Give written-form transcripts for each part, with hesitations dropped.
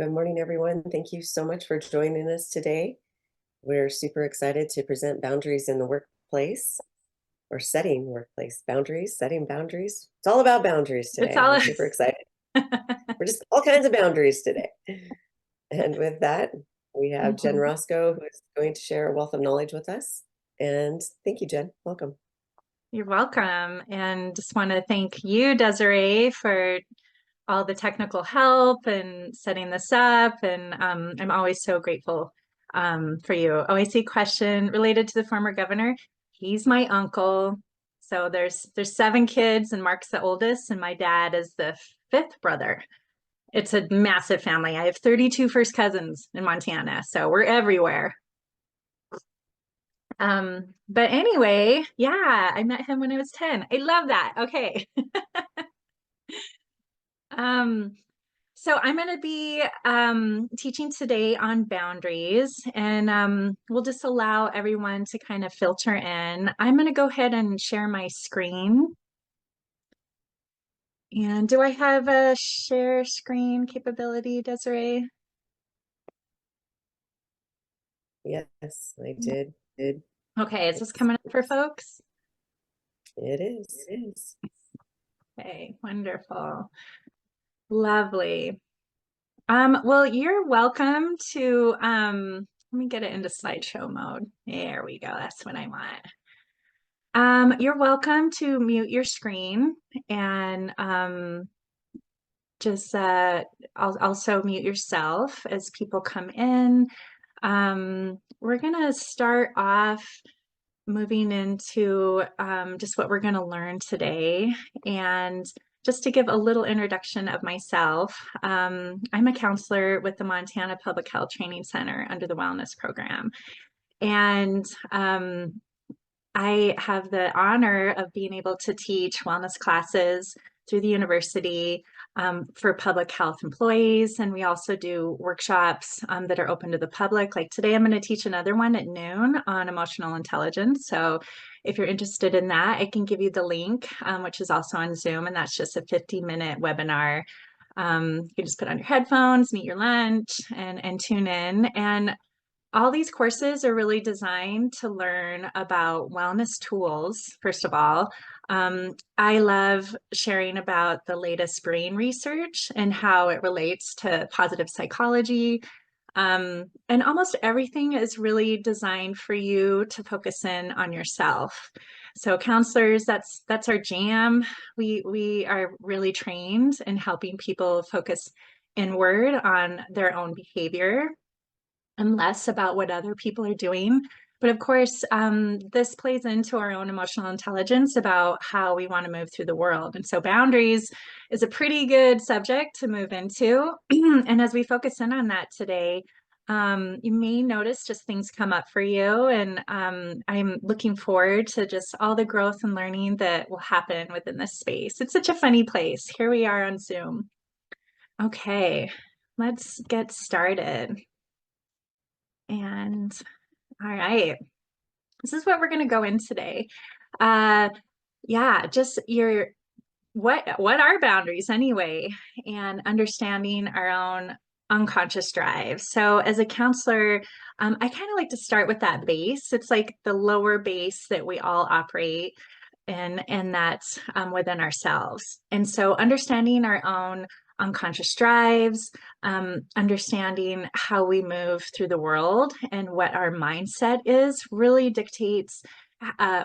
Good morning, everyone. Thank you so much for joining us today. We're super excited to present boundaries in the workplace or setting workplace boundaries, setting boundaries. It's all about boundaries It's today. all We're super excited. We're just all kinds of boundaries today. And with that, we have Jen Mhm. Roscoe, who is going to share a wealth of knowledge with us. And thank you, Jen. Welcome. You're welcome. And just want to thank you, Desiree, for all the technical help and setting this up. And I'm always so grateful for you. Oh, I see a question related to the former governor. He's my uncle. So there's seven kids, and Mark's the oldest, and my dad is the fifth brother. It's a massive family. I have 32 first cousins in Montana, so we're everywhere. But anyway, yeah, I met him when I was 10. I love that. Okay. Um, so I'm going to be teaching today on boundaries, and we'll just allow everyone to kind of filter in. I'm going to go ahead and share my screen. And do I have a share screen capability, Desiree? Yes, I did. Okay, is this coming up for folks? It is. It is. Okay, wonderful. Lovely. Well, you're welcome to, let me get it into slideshow mode. There we go. That's what I want. You're welcome to mute your screen and just also mute yourself as people come in. We're gonna start off moving into just what we're gonna learn today. And just to give a little introduction of myself, I'm a counselor with the Montana Public Health Training Center under the Wellness Program. And I have the honor of being able to teach wellness classes through the university for public health employees. And we also do workshops that are open to the public. Like today, I'm going to teach another one at noon on emotional intelligence. So if you're interested in that, I can give you the link, which is also on Zoom. And that's just a 50-minute webinar. You can just put on your headphones, meet your lunch, and tune in. And all these courses are really designed to learn about wellness tools, first of all. I love sharing about the latest brain research and how it relates to positive psychology. And almost everything is really designed for you to focus in on yourself. So counselors, that's our jam. We are really trained in helping people focus inward on their own behavior and less about what other people are doing. But of course, this plays into our own emotional intelligence about how we want to move through the world. And so boundaries is a pretty good subject to move into. And as we focus in on that today, you may notice just things come up for you. And I'm looking forward to just all the growth and learning that will happen within this space. It's such a funny place. Here we are on Zoom. Okay, let's get started. And all right, this is what we're going to go in today. Uh, yeah, just your what are boundaries anyway, and understanding our own unconscious drive. So as a counselor, I kind of like to start with that base. It's like the lower base that we all operate in, and that's within ourselves. And so understanding our own unconscious drives, understanding how we move through the world and what our mindset is really dictates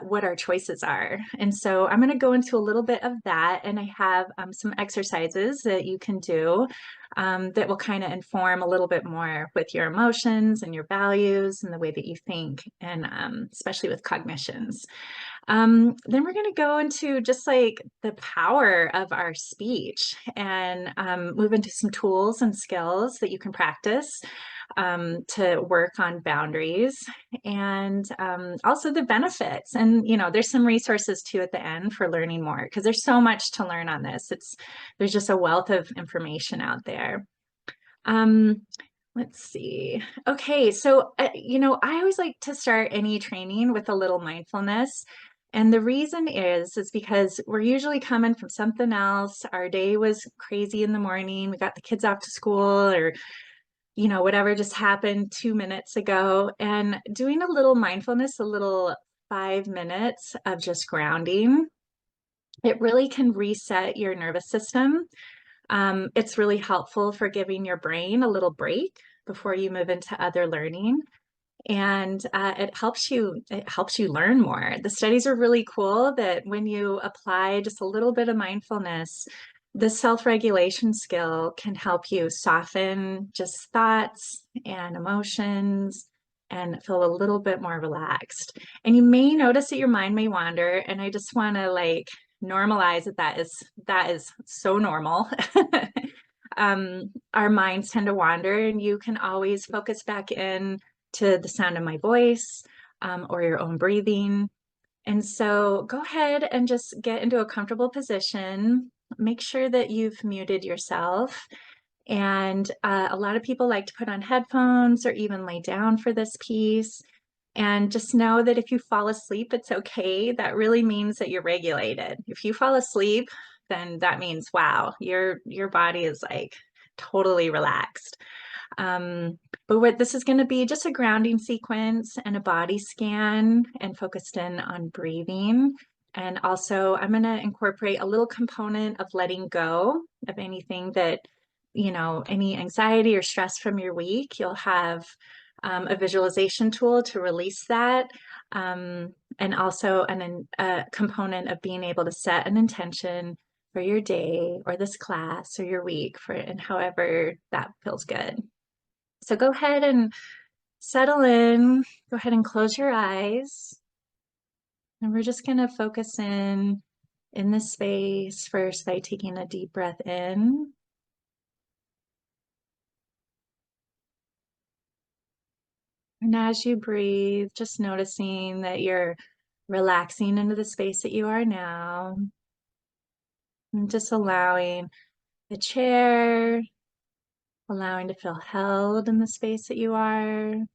what our choices are. And so I'm going to go into a little bit of that. And I have some exercises that you can do that will kind of inform a little bit more with your emotions and your values and the way that you think, and especially with cognitions. Then we're going to go into just like the power of our speech and move into some tools and skills that you can practice to work on boundaries, and also the benefits. And, you know, there's some resources too at the end for learning more, because there's so much to learn on this. There's just a wealth of information out there. Um, let's see. Okay, so, you know, I always like to start any training with a little mindfulness. And the reason is because we're usually coming from something else. Our day was crazy in the morning. We got the kids off to school, or whatever just happened 2 minutes ago. And doing a little mindfulness, a little 5 minutes of just grounding, it really can reset your nervous system. It's really helpful for giving your brain a little break before you move into other learning. And it helps you learn more. The studies are really cool that when you apply just a little bit of mindfulness, the self-regulation skill can help you soften just thoughts and emotions and feel a little bit more relaxed. And you may notice that your mind may wander, and I just want to normalize that is so normal. Our minds tend to wander, and you can always focus back in to the sound of my voice, or your own breathing. And so go ahead and just get into a comfortable position. Make sure that you've muted yourself. And a lot of people like to put on headphones or even lay down for this piece. And just know that if you fall asleep, it's okay. That really means that you're regulated. If you fall asleep, then that means, wow, your body is like totally relaxed. But what this is going to be just a grounding sequence and a body scan and focused in on breathing. And also I'm going to incorporate a little component of letting go of anything that, any anxiety or stress from your week. You'll have a visualization tool to release that. And also a component of being able to set an intention for your day or this class or your week and however that feels good. So go ahead and settle in. Go ahead and close your eyes. And we're just going to focus in this space first by taking a deep breath in. And as you breathe, just noticing that you're relaxing into the space that you are now. And just allowing the chair, allowing to feel held in the space that you are. And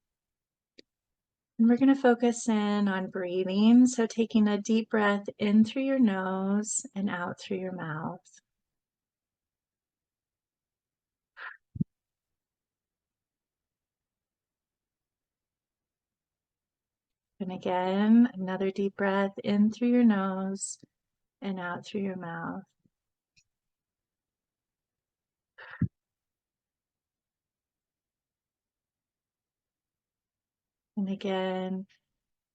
we're going to focus in on breathing. So taking a deep breath in through your nose and out through your mouth. And again, another deep breath in through your nose and out through your mouth. And again,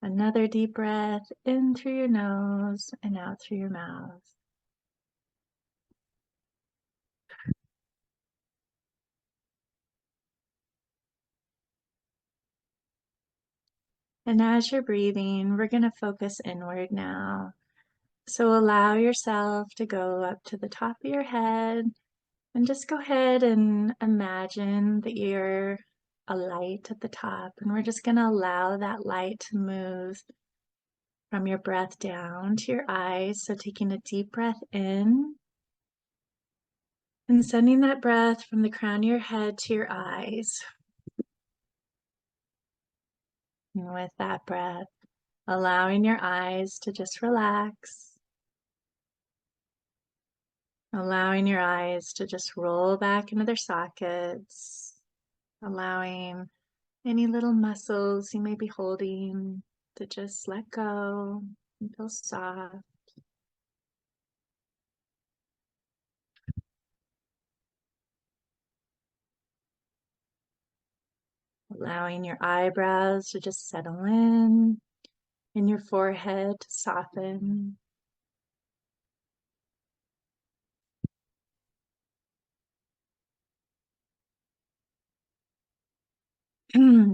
another deep breath in through your nose and out through your mouth. And as you're breathing, we're going to focus inward now. So allow yourself to go up to the top of your head and just go ahead and imagine that you're a light at the top. And we're just going to allow that light to move from your breath down to your eyes. So taking a deep breath in and sending that breath from the crown of your head to your eyes. And with that breath, allowing your eyes to just relax. Allowing your eyes to just roll back into their sockets. Allowing any little muscles you may be holding to just let go and feel soft. Allowing your eyebrows to just settle in and your forehead to soften.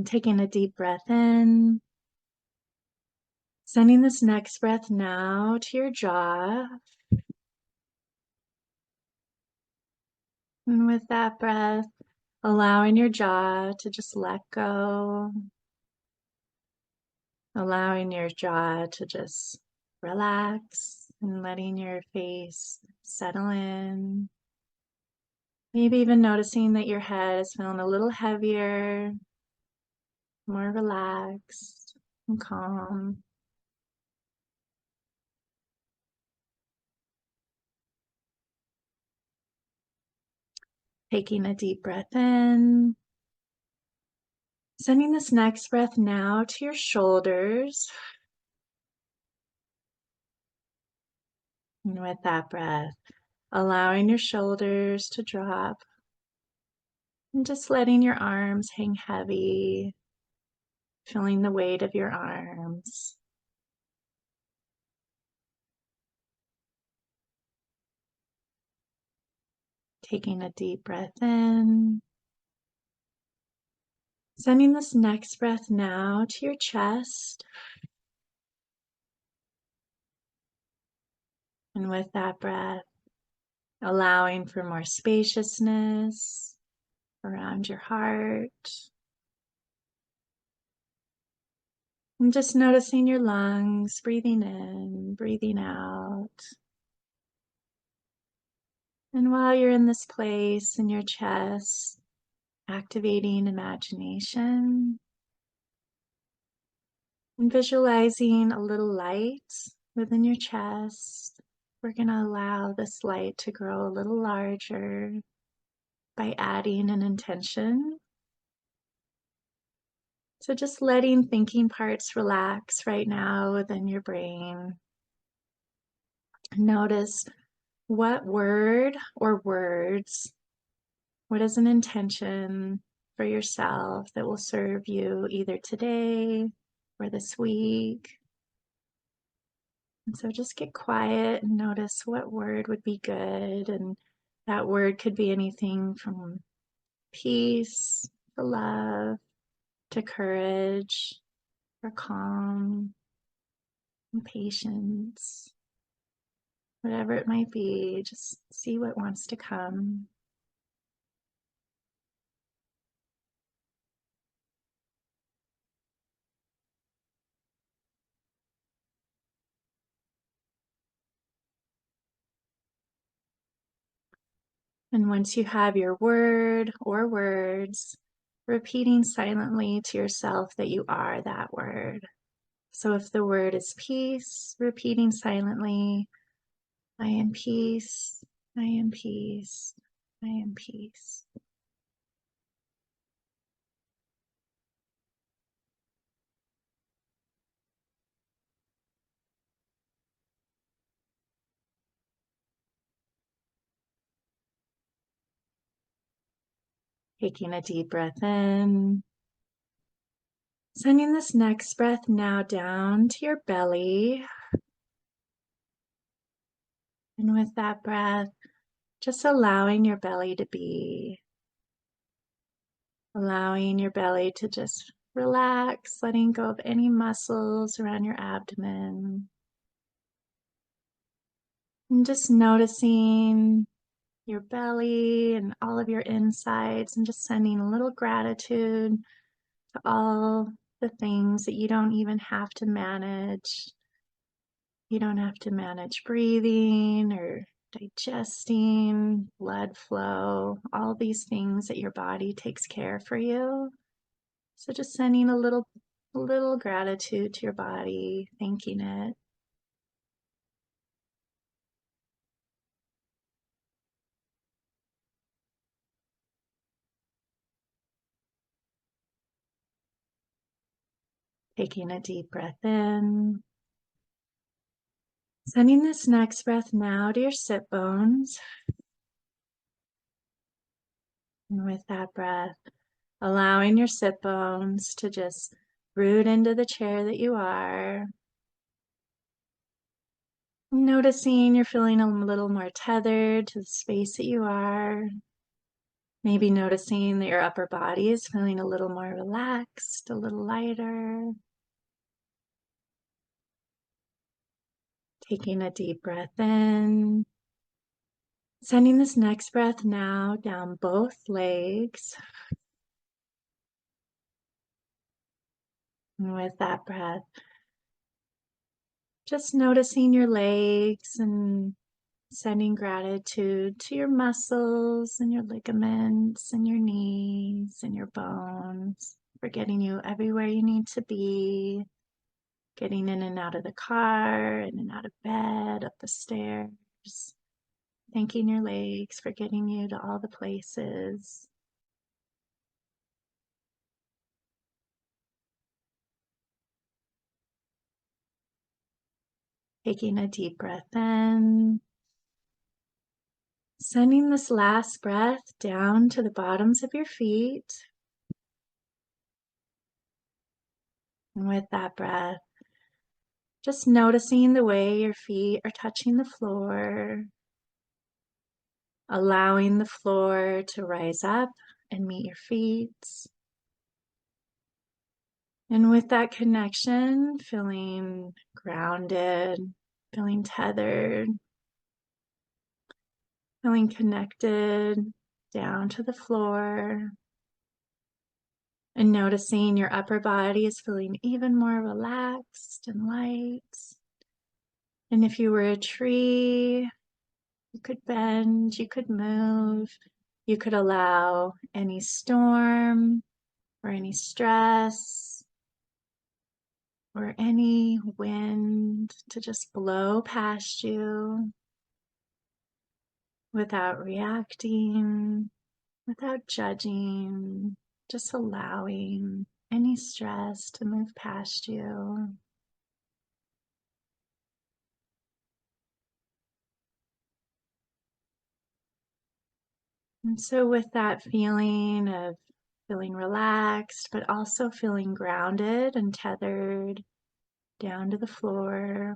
Taking a deep breath in. Sending this next breath now to your jaw. And with that breath, allowing your jaw to just let go. Allowing your jaw to just relax and letting your face settle in. Maybe even noticing that your head is feeling a little heavier, more relaxed and calm. Taking a deep breath in. Sending this next breath now to your shoulders. And with that breath, allowing your shoulders to drop and just letting your arms hang heavy, feeling the weight of your arms. Taking a deep breath in. Sending this next breath now to your chest. And with that breath, allowing for more spaciousness around your heart. And just noticing your lungs, breathing in, breathing out. And while you're in this place in your chest, activating imagination and visualizing a little light within your chest. We're going to allow this light to grow a little larger by adding an intention. So just letting thinking parts relax right now within your brain. Notice what word or words, what is an intention for yourself that will serve you either today or this week. And so just get quiet and notice what word would be good. And that word could be anything from peace to love to courage or calm and patience. Whatever it might be, just see what wants to come. And once you have your word or words, repeating silently to yourself that you are that word. So if the word is peace, repeating silently, I am peace, I am peace, I am peace. Taking a deep breath in. Sending this next breath now down to your belly. And with that breath, just allowing your belly to be. Allowing your belly to just relax, letting go of any muscles around your abdomen. And just noticing your belly and all of your insides and just sending a little gratitude to all the things that you don't even have to manage. You don't have to manage breathing or digesting, blood flow, all these things that your body takes care for you. So just sending a little gratitude to your body, thanking it. Taking a deep breath in. Sending this next breath now to your sit bones. And with that breath, allowing your sit bones to just root into the chair that you are. Noticing you're feeling a little more tethered to the space that you are. Maybe noticing that your upper body is feeling a little more relaxed, a little lighter. Taking a deep breath in. Sending this next breath now down both legs. And with that breath, just noticing your legs and sending gratitude to your muscles and your ligaments and your knees and your bones for getting you everywhere you need to be, getting in and out of the car, in and out of bed, up the stairs, Thanking your legs for getting you to all the places. Taking a deep breath in. Sending this last breath down to the bottoms of your feet. And with that breath, just noticing the way your feet are touching the floor, allowing the floor to rise up and meet your feet. And with that connection, feeling grounded, feeling tethered, feeling connected down to the floor, and noticing your upper body is feeling even more relaxed and light. And if you were a tree, you could bend, you could move, you could allow any storm or any stress or any wind to just blow past you without reacting, without judging, just allowing any stress to move past you. And so, with that feeling of feeling relaxed, but also feeling grounded and tethered down to the floor,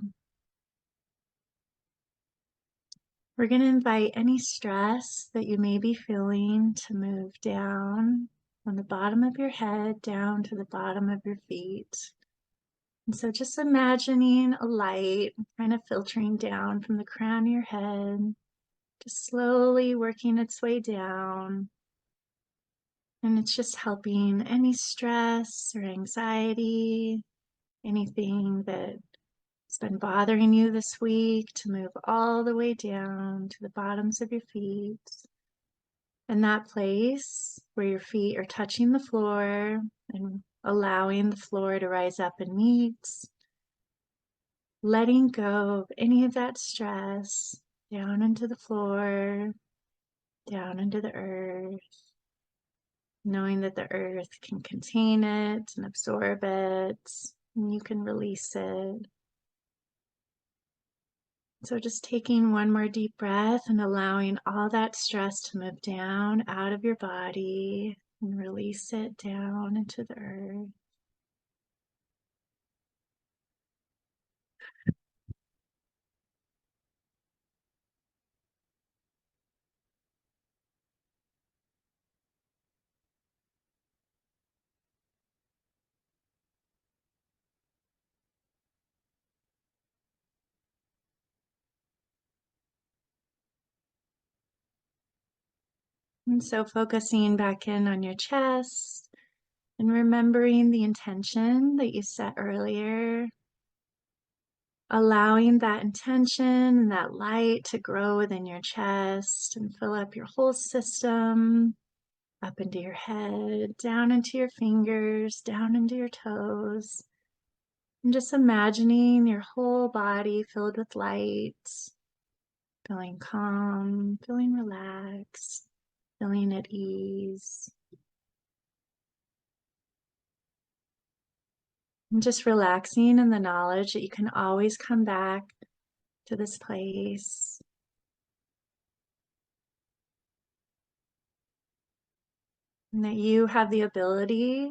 we're going to invite any stress that you may be feeling to move down from the bottom of your head down to the bottom of your feet. And so just imagining a light kind of filtering down from the crown of your head, just slowly working its way down. And it's just helping any stress or anxiety, anything that's been bothering you this week to move all the way down to the bottoms of your feet. And that place where your feet are touching the floor and allowing the floor to rise up and meet, letting go of any of that stress down into the floor, down into the earth, knowing that the earth can contain it and absorb it, and you can release it. So just taking one more deep breath and allowing all that stress to move down out of your body and release it down into the earth. And so focusing back in on your chest and remembering the intention that you set earlier, allowing that intention and that light to grow within your chest and fill up your whole system, up into your head, down into your fingers, down into your toes. And just imagining your whole body filled with light, feeling calm, feeling relaxed, feeling at ease. And just relaxing in the knowledge that you can always come back to this place. And that you have the ability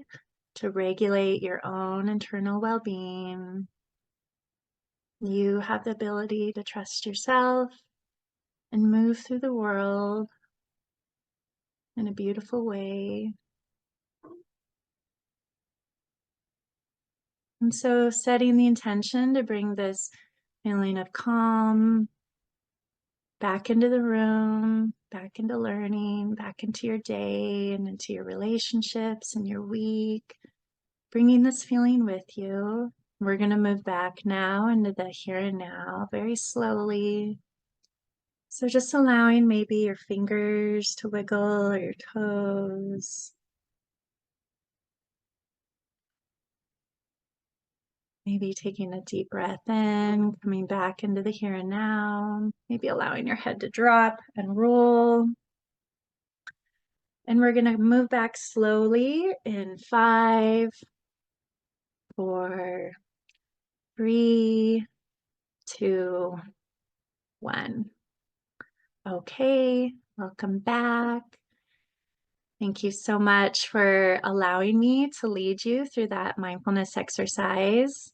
to regulate your own internal well-being. You have the ability to trust yourself and move through the world in a beautiful way. And so setting the intention to bring this feeling of calm back into the room, back into learning, back into your day and into your relationships and your week, bringing this feeling with you. We're going to move back now into the here and now very slowly. So just allowing maybe your fingers to wiggle or your toes. Maybe taking a deep breath in, coming back into the here and now, maybe allowing your head to drop and roll. And we're going to move back slowly in 5, 4, 3, 2, 1. Okay, welcome back. Thank you so much for allowing me to lead you through that mindfulness exercise.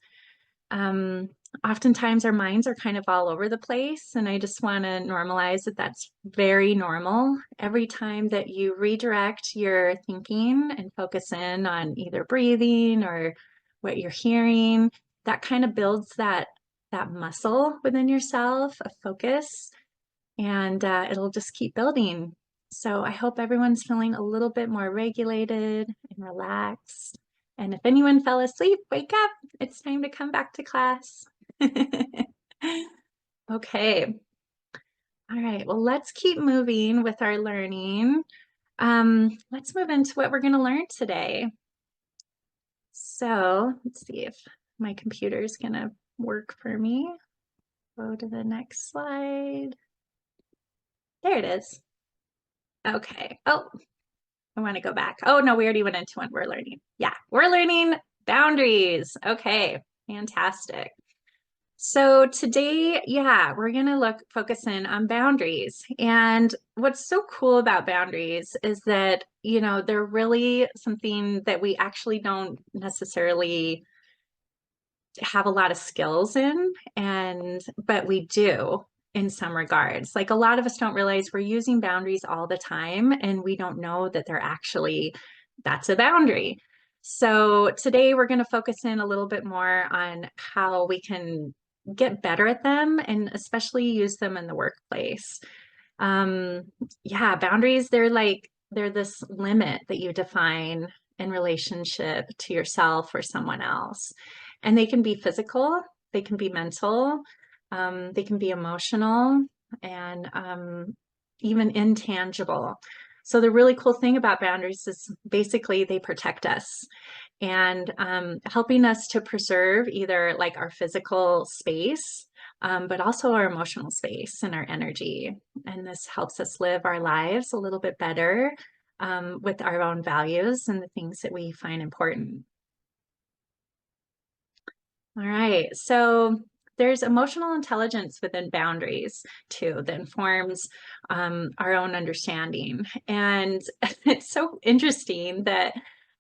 Oftentimes our minds are kind of all over the place, and I just want to normalize that that's very normal. Every time that you redirect your thinking and focus in on either breathing or what you're hearing, that kind of builds that muscle within yourself of focus, and it'll just keep building. So I hope everyone's feeling a little bit more regulated and relaxed. And if anyone fell asleep, wake up. It's time to come back to class. Okay. All right. Well, let's keep moving with our learning. Let's move into what we're going to learn today. So let's see if my computer is going to work for me. Go to the next slide. There it is. Okay. Oh, I want to go back. Oh, no, we already went into one. We're learning. Yeah, we're learning boundaries. Okay, fantastic. So today, yeah, we're going to focus in on boundaries. And what's so cool about boundaries is that, they're really something that we actually don't necessarily have a lot of skills in, but we do in some regards. Like a lot of us don't realize we're using boundaries all the time, and we don't know that that's a boundary. So today we're going to focus in a little bit more on how we can get better at them, and especially use them in the workplace. Yeah, boundaries, they're this limit that you define in relationship to yourself or someone else. And they can be physical, they can be mental, they can be emotional, and even intangible. So the really cool thing about boundaries is basically they protect us, and helping us to preserve either like our physical space, but also our emotional space and our energy. And this helps us live our lives a little bit better, with our own values and the things that we find important. All right, so there's emotional intelligence within boundaries too that informs our own understanding. And it's so interesting that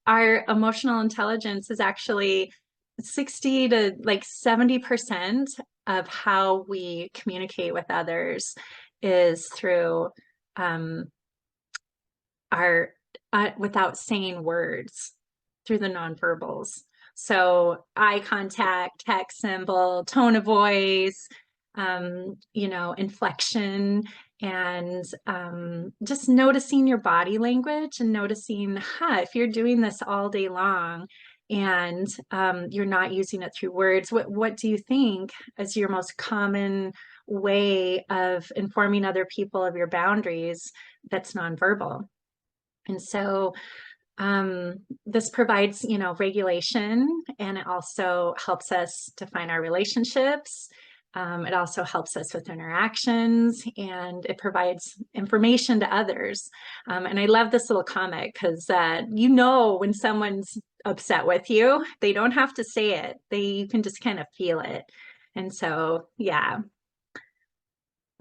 our emotional intelligence is actually 60 to like 70% of how we communicate with others is through our without saying words, through the nonverbals. So eye contact, text symbol, tone of voice, inflection, and just noticing your body language and noticing, if you're doing this all day long and you're not using it through words, what do you think is your most common way of informing other people of your boundaries that's nonverbal? And so this provides, regulation, and it also helps us define our relationships. It also helps us with interactions, and it provides information to others. And I love this little comic because when someone's upset with you, they don't have to say it. You can just kind of feel it. And so, yeah.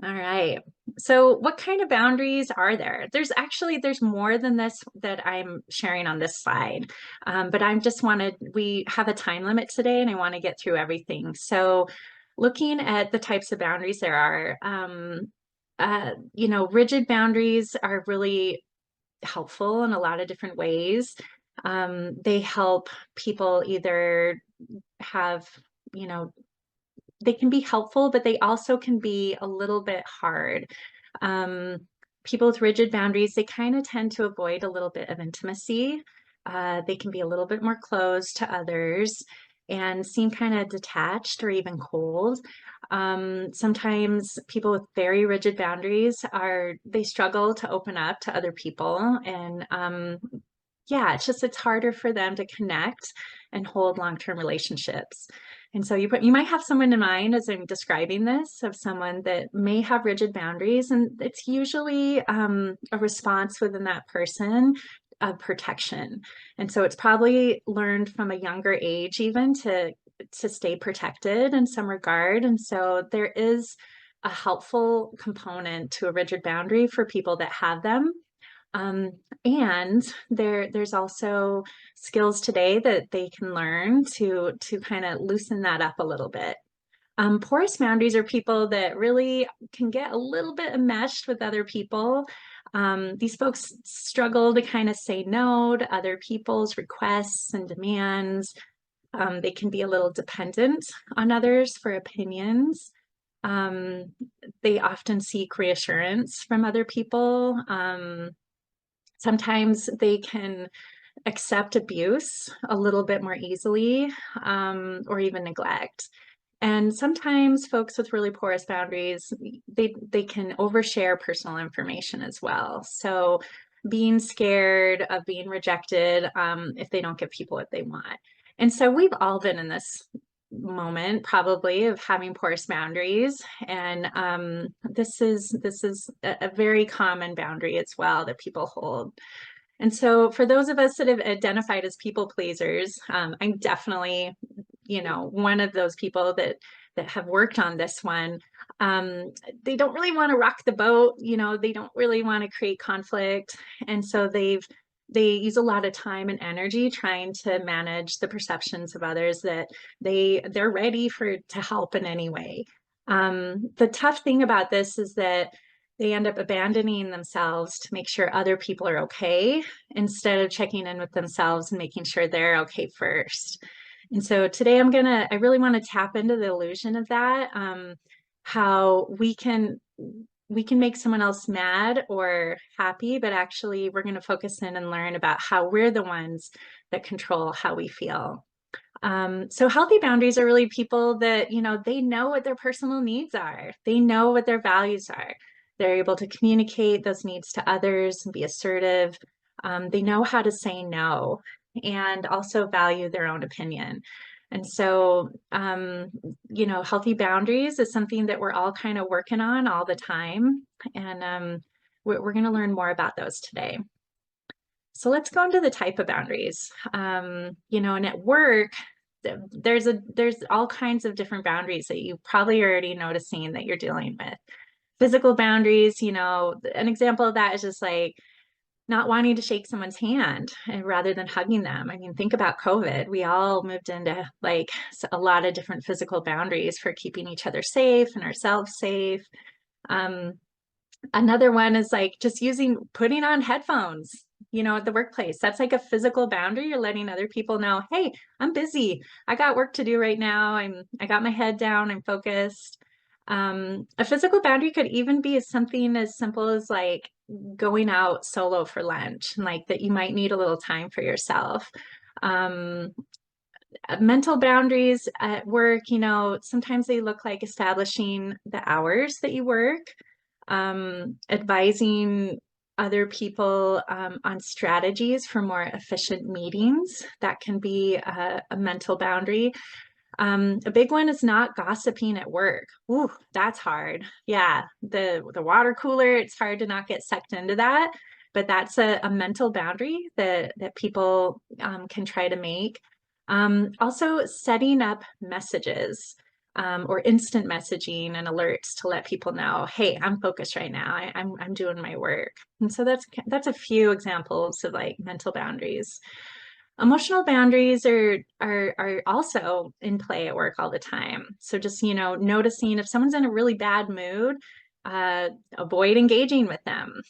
All right. So what kind of boundaries are there? There's more than this that I'm sharing on this slide. But we have a time limit today and I want to get through everything. So looking at the types of boundaries there are, rigid boundaries are really helpful in a lot of different ways. They help people either have, they can be helpful, but they also can be a little bit hard. People with rigid boundaries, they kind of tend to avoid a little bit of intimacy. They can be a little bit more closed to others and seem kind of detached or even cold. Sometimes people with very rigid boundaries they struggle to open up to other people, and it's harder for them to connect and hold long-term relationships. And so you might have someone in mind as I'm describing this, of someone that may have rigid boundaries, and it's usually a response within that person of protection. And so it's probably learned from a younger age even to stay protected in some regard. And so there is a helpful component to a rigid boundary for people that have them. Um, and there's also skills today that they can learn to kind of loosen that up a little bit. Porous boundaries are people that really can get a little bit enmeshed with other people. These folks struggle to kind of say no to other people's requests and demands. They can be a little dependent on others for opinions. Um, they often seek reassurance from other people. Sometimes they can accept abuse a little bit more easily, or even neglect. And sometimes folks with really porous boundaries, they can overshare personal information as well. So being scared of being rejected if they don't give people what they want. And so we've all been in this moment probably of having porous boundaries, and this is a very common boundary as well that people hold. And so for those of us that have identified as people pleasers, I'm definitely, one of those people that have worked on this one. They don't really want to rock the boat, they don't really want to create conflict. And so they use a lot of time and energy trying to manage the perceptions of others that they're ready to help in any way. The tough thing about this is that they end up abandoning themselves to make sure other people are okay instead of checking in with themselves and making sure they're okay first. And so today I really want to tap into the illusion of that, how we can make someone else mad or happy, but actually we're going to focus in and learn about how we're the ones that control how we feel. So healthy boundaries are really people that, they know what their personal needs are. They know what their values are. They're able to communicate those needs to others and be assertive. They know how to say no and also value their own opinion. And so, healthy boundaries is something that we're all kind of working on all the time. And we're going to learn more about those today. So let's go into the type of boundaries. And at work, there's all kinds of different boundaries that you probably are already noticing that you're dealing with. Physical boundaries, an example of that is just like not wanting to shake someone's hand and rather than hugging them. I mean, think about COVID. We all moved into like a lot of different physical boundaries for keeping each other safe and ourselves safe. Another one is like just putting on headphones, at the workplace. That's like a physical boundary. You're letting other people know, hey, I'm busy. I got work to do right now. I got my head down. I'm focused. A physical boundary could even be something as simple as like going out solo for lunch, and like that you might need a little time for yourself. Mental boundaries at work, sometimes they look like establishing the hours that you work, advising other people on strategies for more efficient meetings. That can be a mental boundary. A big one is not gossiping at work. Ooh, that's hard. Yeah, the water cooler, it's hard to not get sucked into that, but that's a mental boundary that people can try to make. Also setting up messages or instant messaging and alerts to let people know, hey, I'm focused right now. I'm doing my work. And so that's a few examples of like mental boundaries. Emotional boundaries are also in play at work all the time. So just, noticing if someone's in a really bad mood, avoid engaging with them.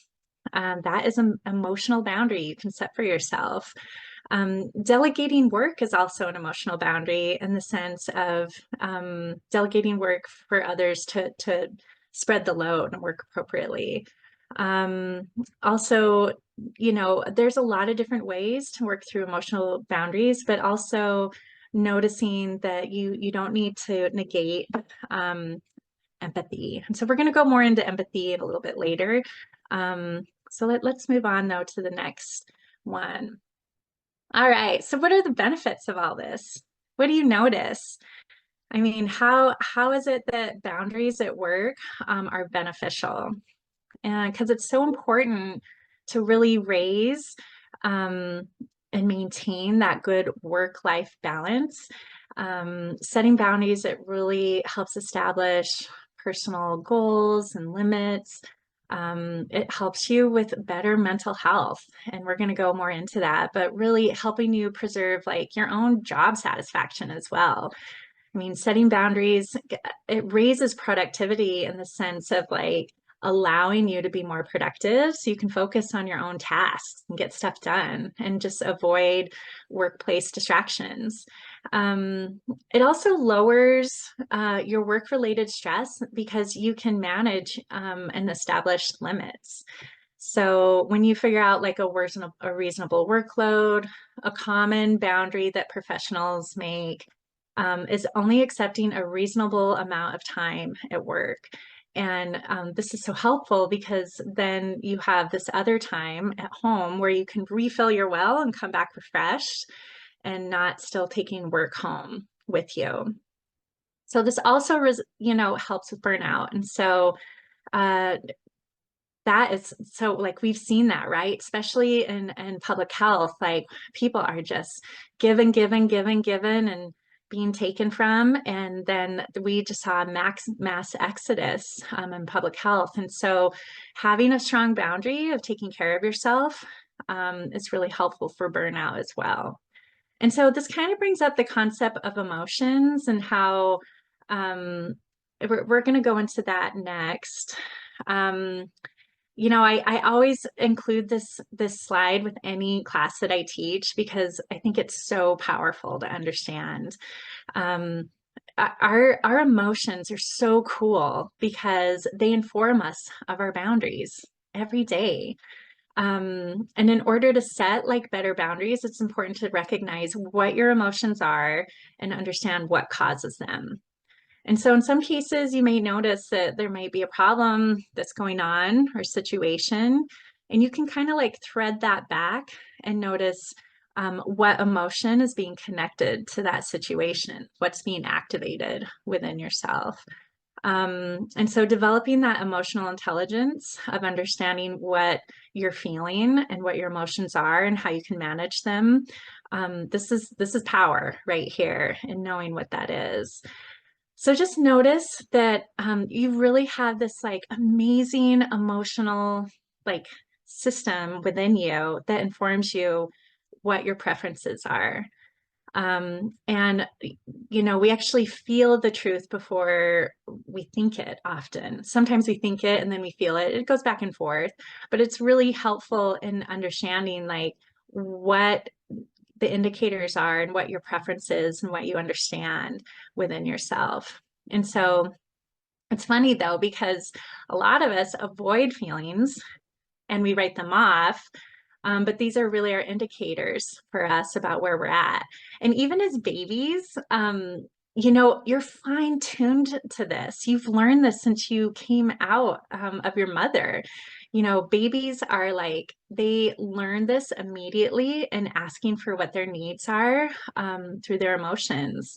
That is an emotional boundary you can set for yourself. Delegating work is also an emotional boundary in the sense of delegating work for others to spread the load and work appropriately. Also, there's a lot of different ways to work through emotional boundaries, but also noticing that you don't need to negate empathy. And so we're going to go more into empathy a little bit later. So let's move on though to the next one. All right, so what are the benefits of all this? What do you notice? I mean, how is it that boundaries at work are beneficial? And because it's so important to really raise um, and maintain that good work-life balance. Setting boundaries, it really helps establish personal goals and limits. It helps you with better mental health, and we're going to go more into that, but really helping you preserve like your own job satisfaction as well. I mean, setting boundaries, it raises productivity in the sense of like allowing you to be more productive so you can focus on your own tasks and get stuff done and just avoid workplace distractions. Um, it also lowers your work-related stress because you can manage and establish limits. So when you figure out like a reasonable workload, a common boundary that professionals make is only accepting a reasonable amount of time at work. And this is so helpful because then you have this other time at home where you can refill your well and come back refreshed and not still taking work home with you. So this also, helps with burnout. And so uh, that is so like we've seen that, right? Especially in public health, like people are just given and being taken from. And then we just saw mass exodus in public health. And so having a strong boundary of taking care of yourself is really helpful for burnout as well. And so this kind of brings up the concept of emotions and how um, we're going to go into that next. Um, I always include this slide with any class that I teach because I think it's so powerful to understand. Um, our emotions are so cool because they inform us of our boundaries every day. And in order to set like better boundaries, it's important to recognize what your emotions are and understand what causes them. And so in some cases, you may notice that there might be a problem that's going on or situation, and you can kind of like thread that back and notice what emotion is being connected to that situation, what's being activated within yourself. And so developing that emotional intelligence of understanding what you're feeling and what your emotions are and how you can manage them. This is power right here in knowing what that is. So just notice that you really have this like amazing emotional like system within you that informs you what your preferences are. And we actually feel the truth before we think it often. Sometimes we think it and then we feel it. It goes back and forth, but it's really helpful in understanding like what the indicators are and what your preference is and what you understand within yourself. And so it's funny though, because a lot of us avoid feelings and we write them off. But these are really our indicators for us about where we're at. And even as babies, you're fine tuned to this. You've learned this since you came out of your mother. Babies are like, they learn this immediately and asking for what their needs are through their emotions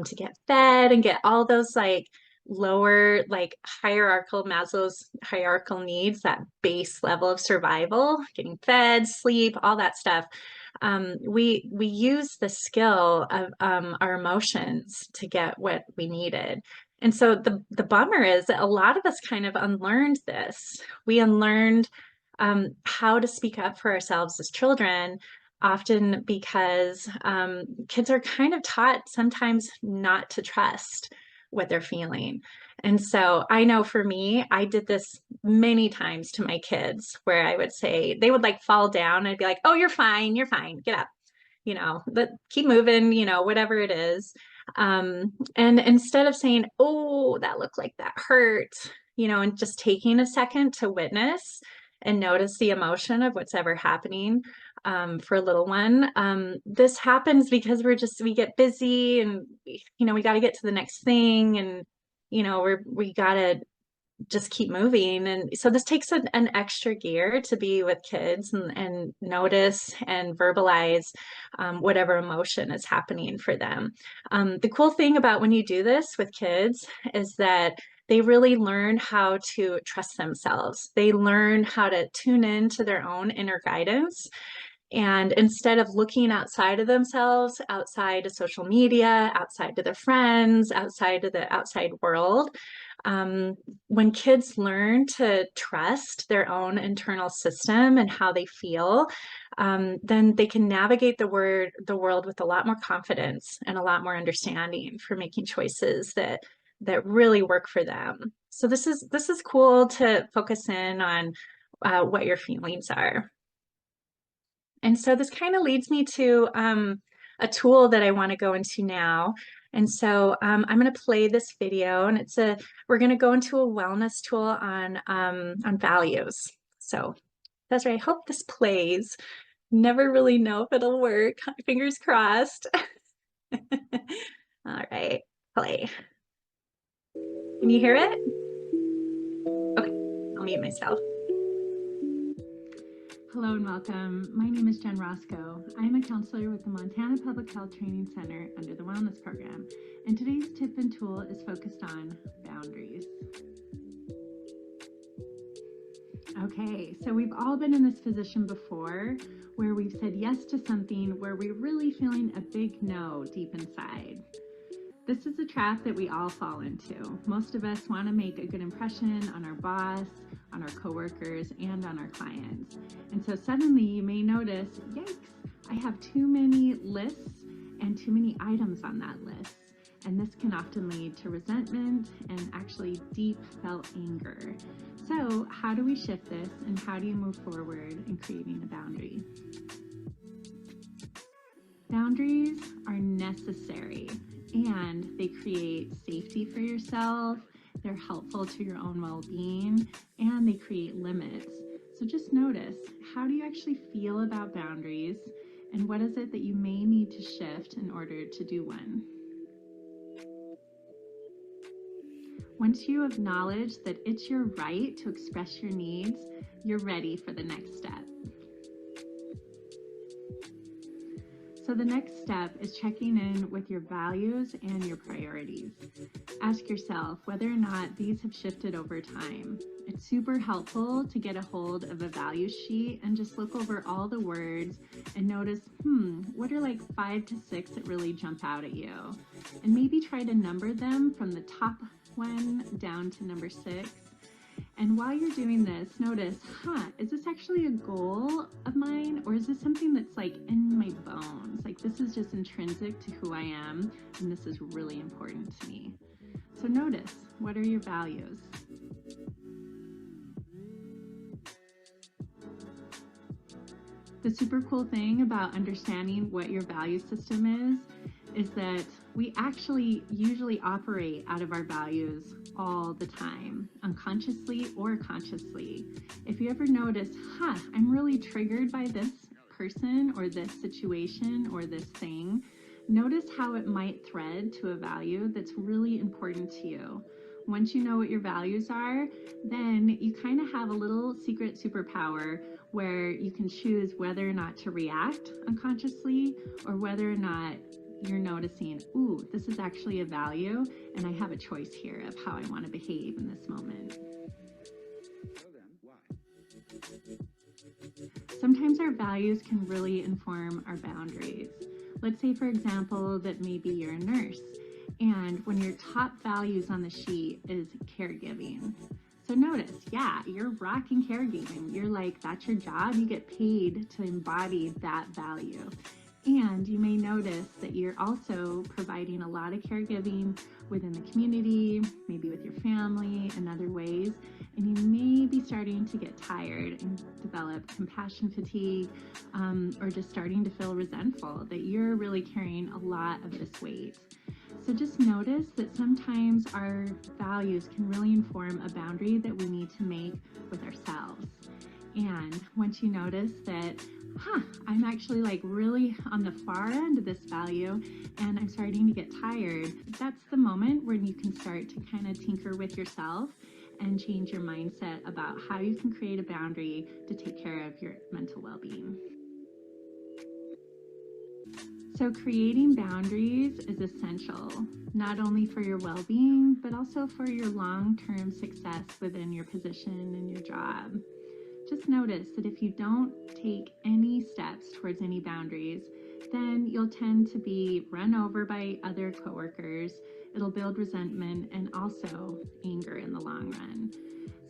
to get fed and get all those like lower like hierarchical Maslow's hierarchical needs, that base level of survival, getting fed, sleep, all that stuff. We use the skill of our emotions to get what we needed. And so the bummer is that a lot of us kind of unlearned this. We unlearned how to speak up for ourselves as children, often because kids are kind of taught sometimes not to trust what they're feeling. And so I know for me, I did this many times to my kids where I would say, they would like fall down. I'd be like, oh, you're fine, get up, keep moving, whatever it is. And instead of saying, oh, that looked like that hurt, and just taking a second to witness and notice the emotion of what's ever happening for a little one. This happens because we get busy and, we got to get to the next thing. And, we got to just keep moving. And so this takes an extra gear to be with kids and notice and verbalize whatever emotion is happening for them. The cool thing about when you do this with kids is that they really learn how to trust themselves. They learn how to tune in to their own inner guidance. And instead of looking outside of themselves, outside of social media, outside of their friends, outside of the outside world, when kids learn to trust their own internal system and how they feel, then they can navigate the world with a lot more confidence and a lot more understanding for making choices that really work for them. So this is cool to focus in on what your feelings are. And so this kind of leads me to a tool that I want to go into now. And so I'm going to play this video, and we're going to go into a wellness tool on values. So that's right. I hope this plays. Never really know if it'll work. Fingers crossed. All right, play. Can you hear it? Okay, I'll mute myself. Hello and welcome. My name is Jen Roscoe. I am a counselor with the Montana Public Health Training Center under the Wellness Program, and today's tip and tool is focused on boundaries. Okay, so we've all been in this position before where we've said yes to something where we're really feeling a big no deep inside. This is a trap that we all fall into. Most of us want to make a good impression on our boss, on our coworkers, and on our clients. And so suddenly you may notice, yikes, I have too many lists and too many items on that list. And this can often lead to resentment and actually deep felt anger. So how do we shift this, and how do you move forward in creating a boundary? Boundaries are necessary, and they create safety for yourself, they're helpful to your own well-being, and they create limits. So just notice, how do you actually feel about boundaries, and what is it that you may need to shift in order to do one? Once you acknowledge that it's your right to express your needs, you're ready for the next step. So the next step is checking in with your values and your priorities. Ask yourself whether or not these have shifted over time. It's super helpful to get a hold of a value sheet and just look over all the words and notice, what are like 5 to 6 that really jump out at you? And maybe try to number them from the top one down to number 6. And while you're doing this, notice, is this actually a goal of mine, or is this something that's like in my bones? Like this is just intrinsic to who I am, and this is really important to me. So notice, what are your values? The super cool thing about understanding what your value system is that we actually usually operate out of our values all the time, unconsciously or consciously. If you ever notice, I'm really triggered by this person or this situation or this thing, notice how it might thread to a value that's really important to you. Once you know what your values are, then you kind of have a little secret superpower where you can choose whether or not to react unconsciously or whether or not you're noticing, this is actually a value and I have a choice here of how I want to behave in this moment. Sometimes our values can really inform our boundaries. Let's say, for example, that maybe you're a nurse, and when your top values on the sheet is caregiving. So notice, you're rocking caregiving. You're like, that's your job. You get paid to embody that value. And you may notice that you're also providing a lot of caregiving within the community, maybe with your family and other ways. And you may be starting to get tired and develop compassion fatigue, or just starting to feel resentful that you're really carrying a lot of this weight. So just notice that sometimes our values can really inform a boundary that we need to make with ourselves. And once you notice that, I'm actually like really on the far end of this value and I'm starting to get tired, that's the moment when you can start to kind of tinker with yourself and change your mindset about how you can create a boundary to take care of your mental well-being. So creating boundaries is essential, not only for your well-being, but also for your long-term success within your position and your job. Just notice that if you don't take any steps towards any boundaries, then you'll tend to be run over by other coworkers. It'll build resentment and also anger in the long run.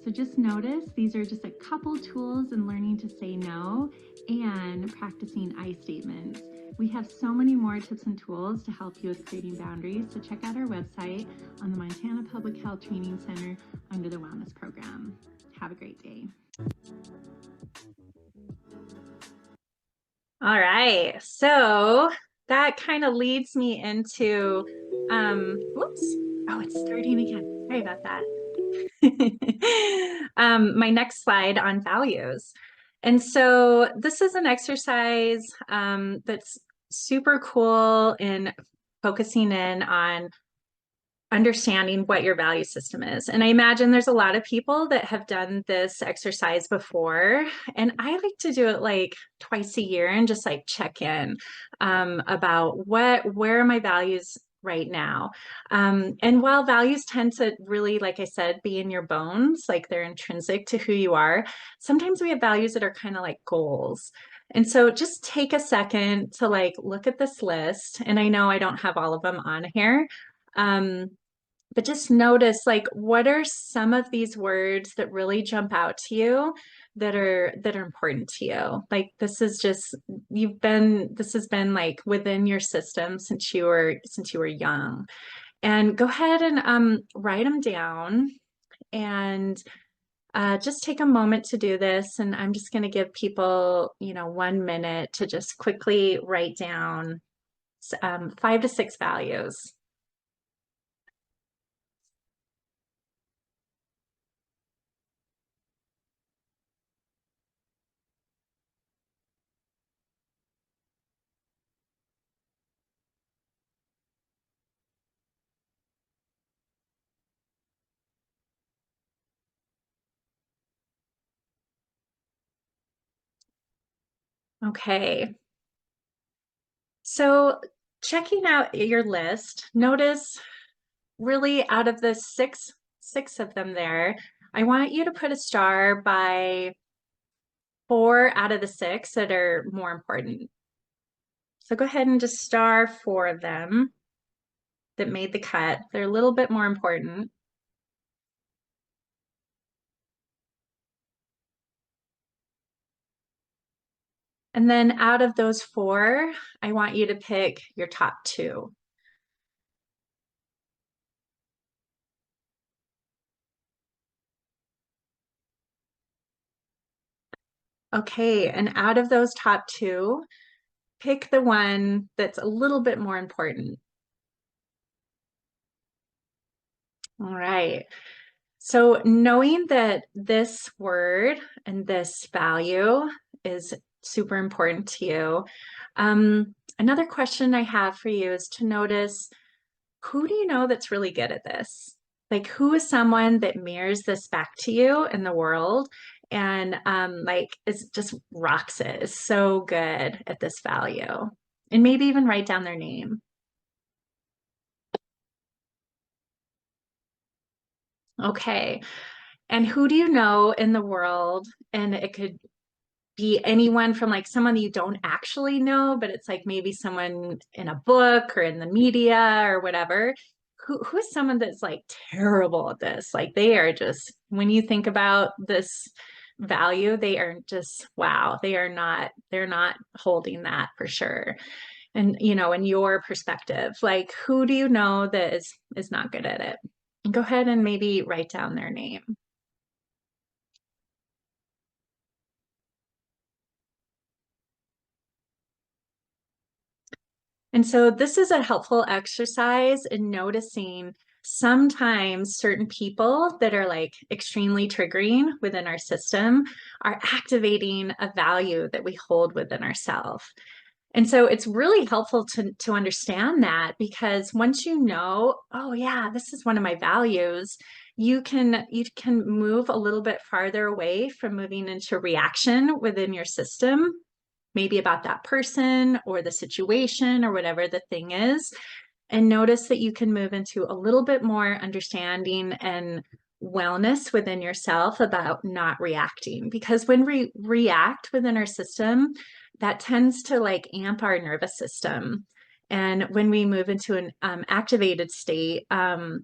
So just notice these are just a couple tools in learning to say no and practicing I statements. We have so many more tips and tools to help you with creating boundaries. So check out our website on the Montana Public Health Training Center under the Wellness Program. Have a great day. All right, so that kind of leads me into, whoops, oh, it's starting again. Sorry about that. My next slide on values. And so this is an exercise that's super cool in focusing in on understanding what your value system is. And I imagine there's a lot of people that have done this exercise before. And I like to do it like twice a year and just like check in about where are my values right now. And while values tend to really, like I said, be in your bones, like they're intrinsic to who you are, sometimes we have values that are kind of like goals. And so just take a second to like look at this list. And I know I don't have all of them on here. But just notice like what are some of these words that really jump out to you that are important to you. Like this is just this has been like within your system since you were young. And go ahead and write them down and just take a moment to do this. And I'm just going to give people 1 minute to just quickly write down 5 to 6 values. Okay. So checking out your list, notice really out of the six of them there, I want you to put a star by 4 out of the 6 that are more important. So go ahead and just star 4 of them that made the cut. They're a little bit more important. And then out of those 4, I want you to pick your top 2. Okay, and out of those top 2, pick the one that's a little bit more important. All right. So knowing that this word and this value is super important to you, another question I have for you is to notice, who do you know that's really good at this? Like, who is someone that mirrors this back to you in the world and like is just rocks it, is so good at this value? And maybe even write down their name. Okay. And who do you know in the world? And it could be anyone from like someone that you don't actually know, but it's like maybe someone in a book or in the media or whatever. Who is someone that's like terrible at this? Like they are just, when you think about this value, they are just, wow, they're not holding that for sure. And in your perspective, like who do you know that is not good at it? Go ahead and maybe write down their name. And so this is a helpful exercise in noticing sometimes certain people that are like extremely triggering within our system are activating a value that we hold within ourselves. And so it's really helpful to understand that, because once you know, oh yeah, this is one of my values, you can move a little bit farther away from moving into reaction within your system, maybe about that person or the situation or whatever the thing is, and notice that you can move into a little bit more understanding and wellness within yourself about not reacting. Because when we react within our system, that tends to like amp our nervous system. And when we move into an activated state,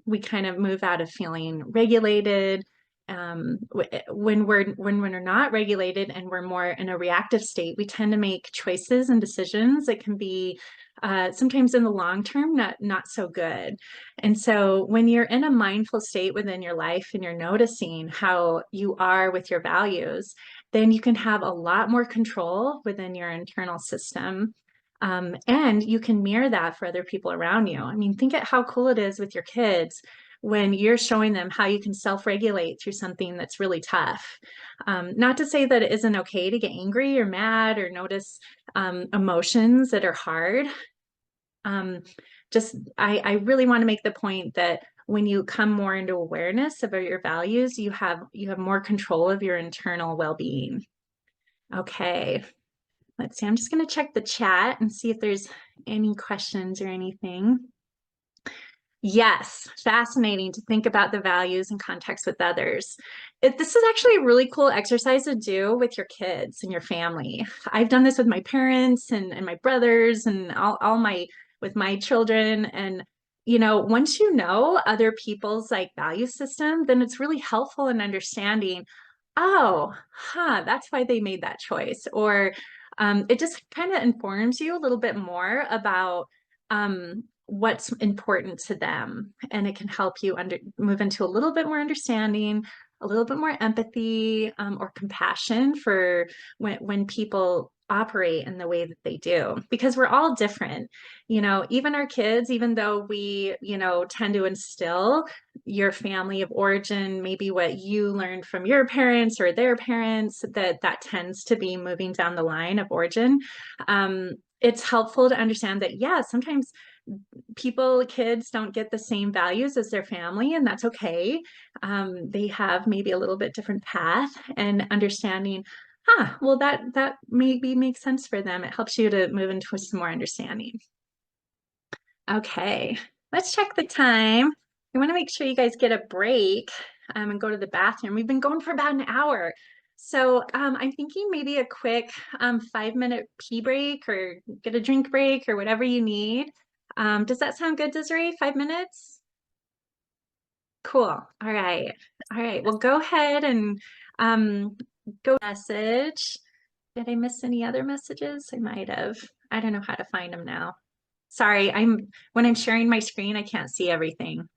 we kind of move out of feeling regulated. When we're not regulated and we're more in a reactive state, we tend to make choices and decisions that can be sometimes in the long term not so good. And so when you're in a mindful state within your life and you're noticing how you are with your values, then you can have a lot more control within your internal system. And you can mirror that for other people around you. I mean, think at how cool it is with your kids when you're showing them how you can self-regulate through something that's really tough. Not to say that it isn't okay to get angry or mad or notice emotions that are hard. I really want to make the point that when you come more into awareness about your values, you have more control of your internal well-being. Okay, let's see. I'm just going to check the chat and see if there's any questions or anything. Yes, fascinating to think about the values in context with others. This is actually a really cool exercise to do with your kids and your family. I've done this with my parents and my brothers and all my with my children. And once you know other people's like value system, then it's really helpful in understanding, oh, that's why they made that choice. Or it just kind of informs you a little bit more about what's important to them, and it can help you move into a little bit more understanding, a little bit more empathy, or compassion for when people operate in the way that they do, because we're all different. Even our kids, even though we tend to instill your family of origin, maybe what you learned from your parents or their parents, that tends to be moving down the line of origin. It's helpful to understand that, yeah, sometimes kids don't get the same values as their family, and that's okay. They have maybe a little bit different path, and understanding, well, that maybe makes sense for them. It helps you to move into some more understanding. Okay, let's check the time. I want to make sure you guys get a break and go to the bathroom. We've been going for about an hour. So I'm thinking maybe a quick 5-minute pee break or get a drink break or whatever you need. Does that sound good, Desiree? 5 minutes? Cool. All right. All right. Well, go ahead and go message. Did I miss any other messages? I might have. I don't know how to find them now. Sorry, when I'm sharing my screen, I can't see everything.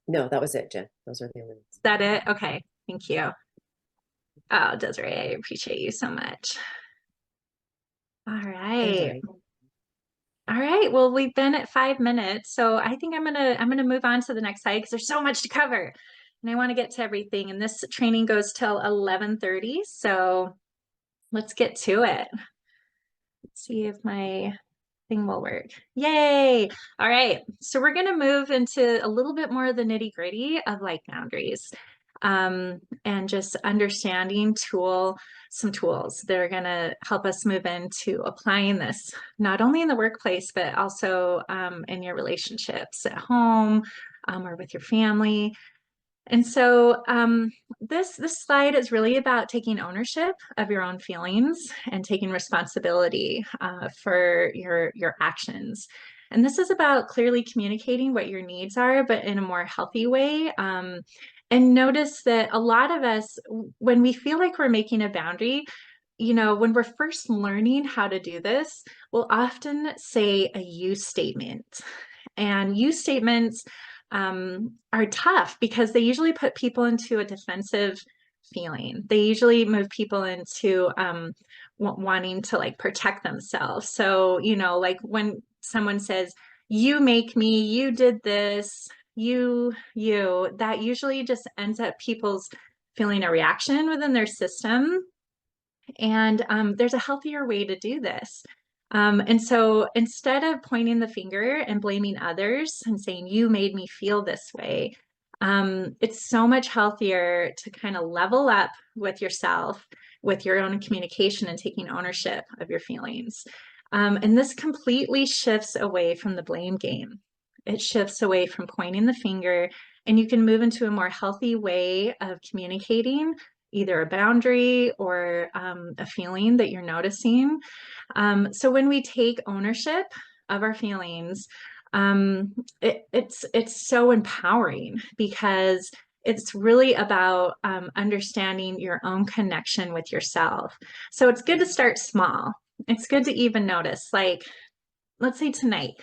No, that was it, Jen. Those are the only ones. Is that it? Okay. Thank you. Oh, Desiree, I appreciate you so much. All right. All right. Well, we've been at 5 minutes, so I think I'm gonna move on to the next slide because there's so much to cover, and I want to get to everything. And this training goes till 11:30, so let's get to it. Let's see if my thing will work. Yay! All right. So we're gonna move into a little bit more of the nitty-gritty of like boundaries, and just understanding some tools that are going to help us move into applying this, not only in the workplace, but also in your relationships at home, or with your family. And so this slide is really about taking ownership of your own feelings and taking responsibility for your actions. And this is about clearly communicating what your needs are, but in a more healthy way. And notice that a lot of us, when we feel like we're making a boundary, when we're first learning how to do this, we'll often say a you statement. And you statements are tough because they usually put people into a defensive feeling. They usually move people into wanting to like protect themselves. So, like when someone says, you make me, you did this, you, that usually just ends up people's feeling a reaction within their system. And there's a healthier way to do this. And so instead of pointing the finger and blaming others and saying, you made me feel this way, It's so much healthier to kind of level up with yourself, with your own communication and taking ownership of your feelings. And this completely shifts away from the blame game. It shifts away from pointing the finger, and you can move into a more healthy way of communicating either a boundary or a feeling that you're noticing. So when we take ownership of our feelings, it's so empowering because it's really about understanding your own connection with yourself. So it's good to start small. It's good to even notice, like, let's say tonight,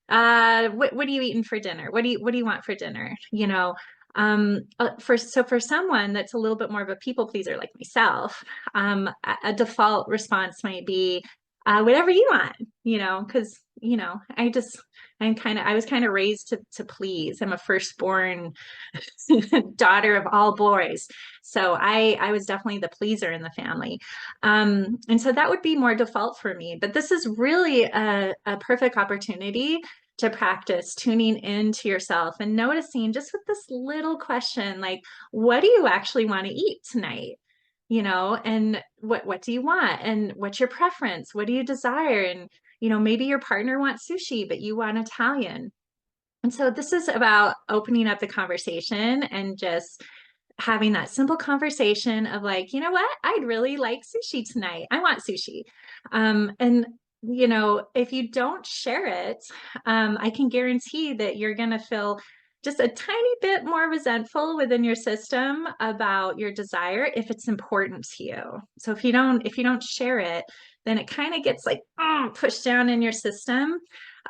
what are you eating for dinner? What do you want for dinner? For someone that's a little bit more of a people pleaser like myself, a default response might be whatever you want, because I was kind of raised to please. I'm a firstborn daughter of all boys, so I was definitely the pleaser in the family, and so that would be more default for me. But this is really a perfect opportunity to practice tuning into yourself and noticing just with this little question, like, what do you actually want to eat tonight? And what do you want? And what's your preference? What do you desire? And, maybe your partner wants sushi, but you want Italian. And so this is about opening up the conversation and just having that simple conversation of like, you know what? I'd really like sushi tonight. I want sushi. And if you don't share it, I can guarantee that you're going to feel just a tiny bit more resentful within your system about your desire if it's important to you. So if you don't share it, then it kind of gets like pushed down in your system.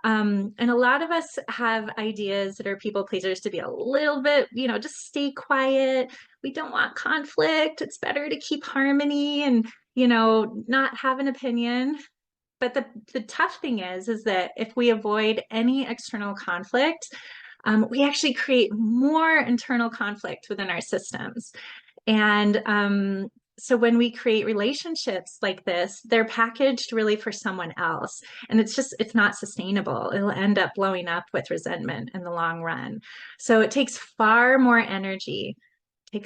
And a lot of us have ideas that are people pleasers to be a little bit, just stay quiet. We don't want conflict. It's better to keep harmony and, not have an opinion. But the tough thing is that if we avoid any external conflict, we actually create more internal conflict within our systems. And so when we create relationships like this, they're packaged really for someone else. And it's not sustainable. It'll end up blowing up with resentment in the long run. So it takes far more energy to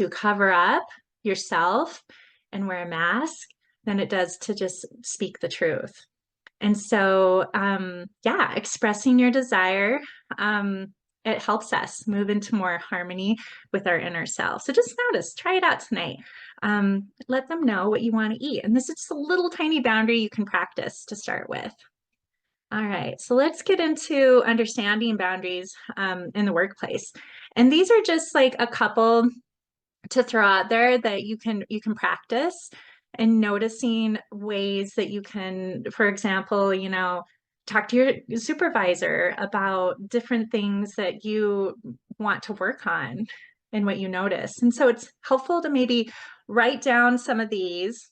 cover up yourself and wear a mask than it does to just speak the truth. And so, yeah, expressing your desire, it helps us move into more harmony with our inner self. So just notice, try it out tonight. Let them know what you want to eat. And this is just a little tiny boundary you can practice to start with. All right, so let's get into understanding boundaries in the workplace. And these are just like a couple to throw out there that you can practice, and noticing ways that you can, for example, talk to your supervisor about different things that you want to work on and what you notice. And so it's helpful to maybe write down some of these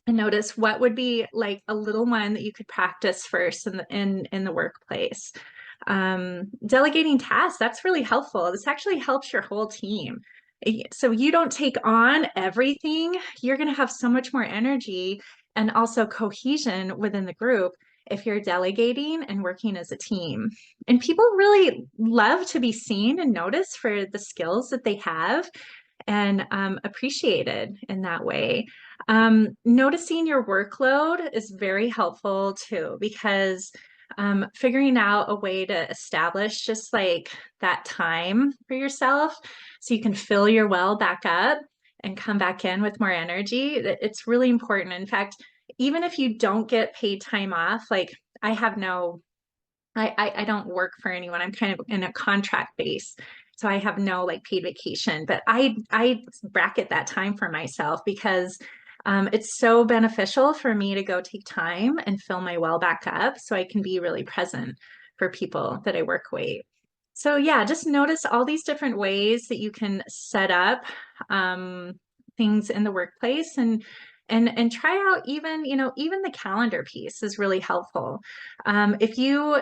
and notice what would be like a little one that you could practice first in the workplace. Delegating tasks, that's really helpful. This actually helps your whole team. So you don't take on everything. You're going to have so much more energy and also cohesion within the group if you're delegating and working as a team. And people really love to be seen and noticed for the skills that they have and appreciated in that way. Noticing your workload is very helpful too, because figuring out a way to establish just like that time for yourself so you can fill your well back up and come back in with more energy, it's really important. In fact, even if you don't get paid time off, like I have I don't work for anyone. I'm kind of in a contract base. So I have no like paid vacation, but I bracket that time for myself because it's so beneficial for me to go take time and fill my well back up so I can be really present for people that I work with. So yeah, just notice all these different ways that you can set up things in the workplace, and try out even the calendar piece is really helpful. If you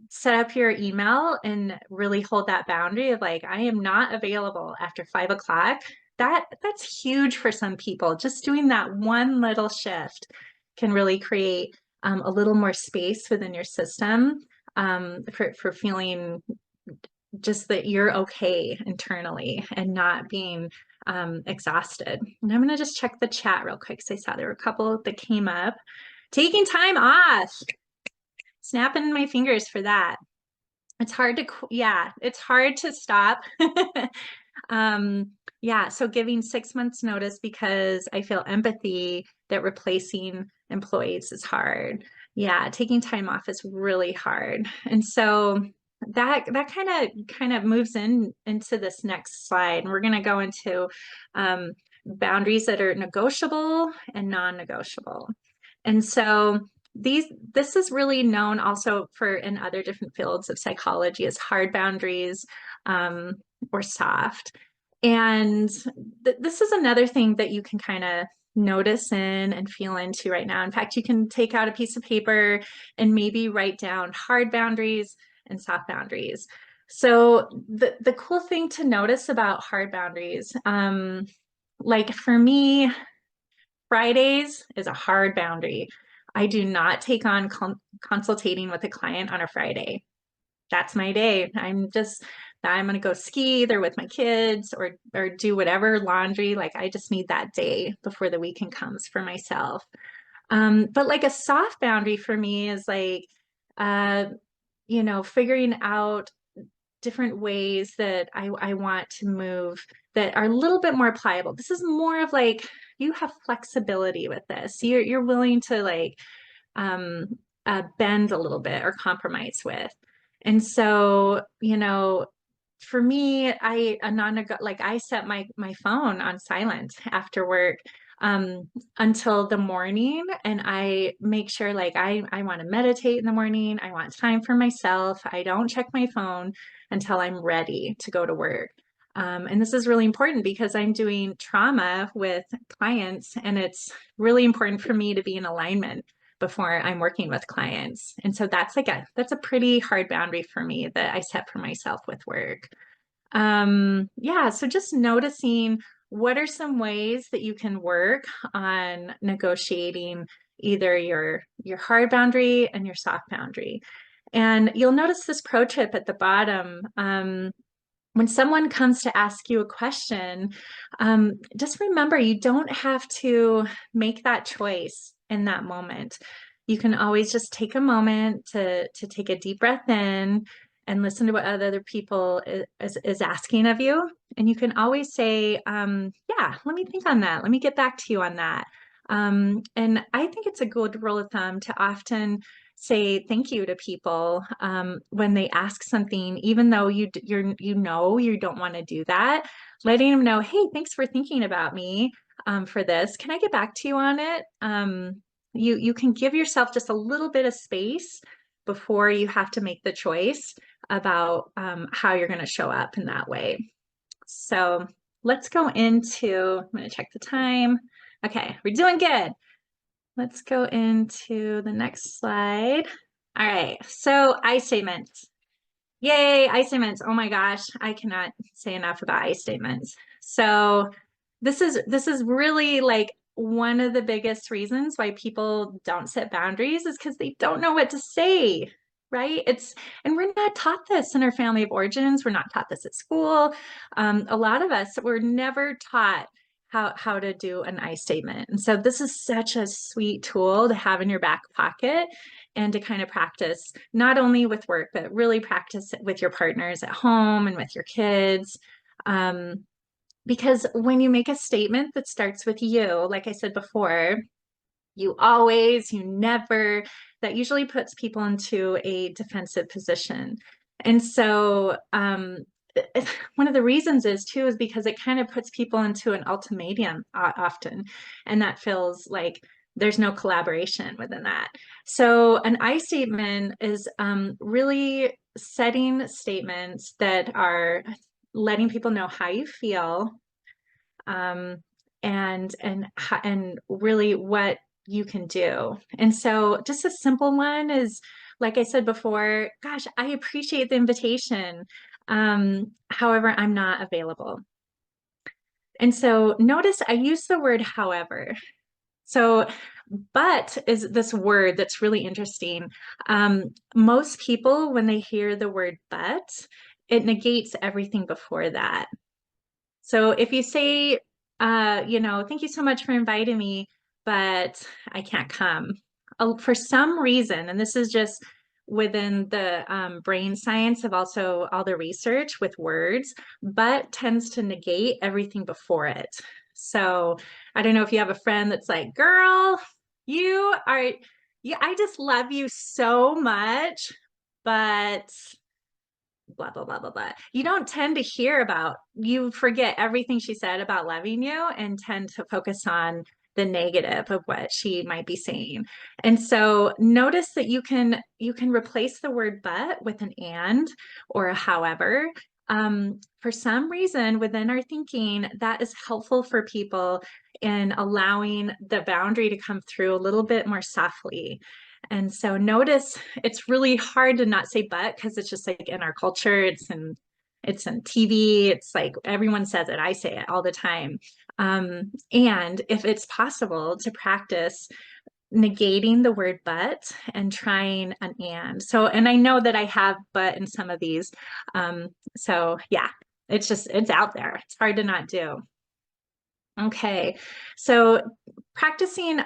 set up your email and really hold that boundary of like, I am not available after 5 o'clock, that's huge for some people. Just doing that one little shift can really create a little more space within your system for feeling just that you're okay internally and not being exhausted. And I'm going to just check the chat real quick because I saw there were a couple that came up. Taking time off, snapping my fingers for that. It's hard to, yeah, it's hard to stop. Yeah, so giving 6 months notice because I feel empathy that replacing employees is hard. Yeah, taking time off is really hard. And so that kind of moves into this next slide. And we're going to go into boundaries that are negotiable and non-negotiable. And so this is really known also for in other different fields of psychology as hard boundaries or soft. And this is another thing that you can kind of notice in and feel into right now. In fact, you can take out a piece of paper and maybe write down hard boundaries and soft boundaries. So the cool thing to notice about hard boundaries, like for me, Fridays is a hard boundary. I do not take on consultating with a client on a Friday. That's my day. I'm going to go ski either with my kids or do whatever laundry. Like I just need that day before the weekend comes for myself. But like a soft boundary for me is like, uh, figuring out different ways that I want to move that are a little bit more pliable. This is more of like you have flexibility with this. You're willing to like bend a little bit or compromise with. And so, for me, I set my phone on silent after work until the morning, and I make sure like I want to meditate in the morning. I want time for myself. I don't check my phone until I'm ready to go to work. And this is really important because I'm doing trauma with clients, and it's really important for me to be in alignment before I'm working with clients. And so that's a pretty hard boundary for me that I set for myself with work. Yeah, so just noticing what are some ways that you can work on negotiating either your hard boundary and your soft boundary. And you'll notice this pro tip at the bottom. When someone comes to ask you a question, just remember you don't have to make that choice in that moment. You can always just take a moment to take a deep breath in and listen to what other people is asking of you. And you can always say, yeah, let me think on that. Let me get back to you on that. And I think it's a good rule of thumb to often say thank you to people when they ask something, even though you don't want to do that, letting them know, hey, thanks for thinking about me for this. Can I get back to you on it? You can give yourself just a little bit of space before you have to make the choice about how you're going to show up in that way. So let's go into, I'm going to check the time. Okay, we're doing good. Let's go into the next slide. All right, so I statements. Yay, I statements. Oh my gosh, I cannot say enough about I statements. So this is really like one of the biggest reasons why people don't set boundaries is because they don't know what to say, right? And we're not taught this in our family of origins. We're not taught this at school. A lot of us were never taught how to do an I statement. And so this is such a sweet tool to have in your back pocket and to kind of practice not only with work, but really practice it with your partners at home and with your kids. Because when you make a statement that starts with you, like I said before, you always, you never, that usually puts people into a defensive position. And so one of the reasons is too, is because it kind of puts people into an ultimatum often. And that feels like there's no collaboration within that. So an I statement is really setting statements that are letting people know how you feel and really what you can do. And so just a simple one is, like I said before, gosh, I appreciate the invitation. However, I'm not available. And so notice I use the word however. So, but is this word that's really interesting. Most people, when they hear the word but, it negates everything before that. So if you say, thank you so much for inviting me, but I can't come. For some reason, and this is just within the brain science of also all the research with words, but tends to negate everything before it. So I don't know if you have a friend that's like, girl, you are, yeah, I just love you so much, but blah blah blah blah blah. You don't tend to hear about, you forget everything she said about loving you and tend to focus on the negative of what she might be saying. And so notice that you can replace the word but with an and or a however. For some reason within our thinking, that is helpful for people in allowing the boundary to come through a little bit more softly. And so notice it's really hard to not say but, because it's just like in our culture, it's in TV, it's like everyone says it, I say it all the time. And if it's possible to practice negating the word but and trying an and. So, and I know that I have but in some of these. So yeah, it's out there. It's hard to not do. Okay, so practicing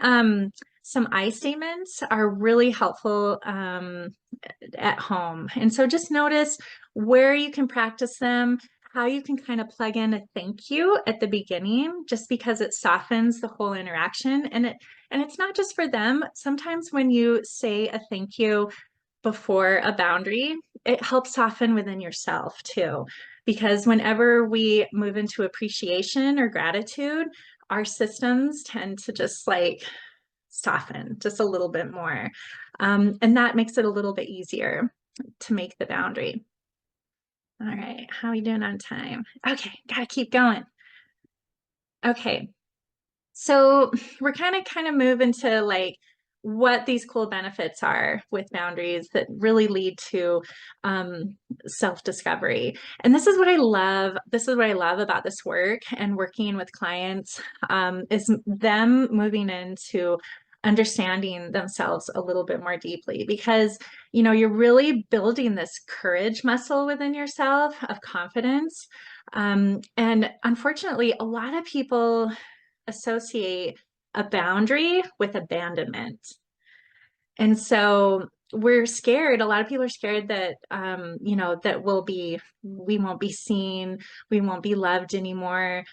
some I statements are really helpful at home. And so just notice where you can practice them, how you can kind of plug in a thank you at the beginning, just because it softens the whole interaction. And it's not just for them. Sometimes when you say a thank you before a boundary, it helps soften within yourself too. Because whenever we move into appreciation or gratitude, our systems tend to just like soften just a little bit more. And that makes it a little bit easier to make the boundary. All right, how are we doing on time? Okay, gotta keep going. Okay, so we're kind of moving to like what these cool benefits are with boundaries that really lead to self-discovery. And this is what I love. This is what I love about this work and working with clients, is them moving into understanding themselves a little bit more deeply, because you're really building this courage muscle within yourself of confidence. And unfortunately, a lot of people associate a boundary with abandonment. And so we're scared. A lot of people are scared that, that we won't be seen, we won't be loved anymore,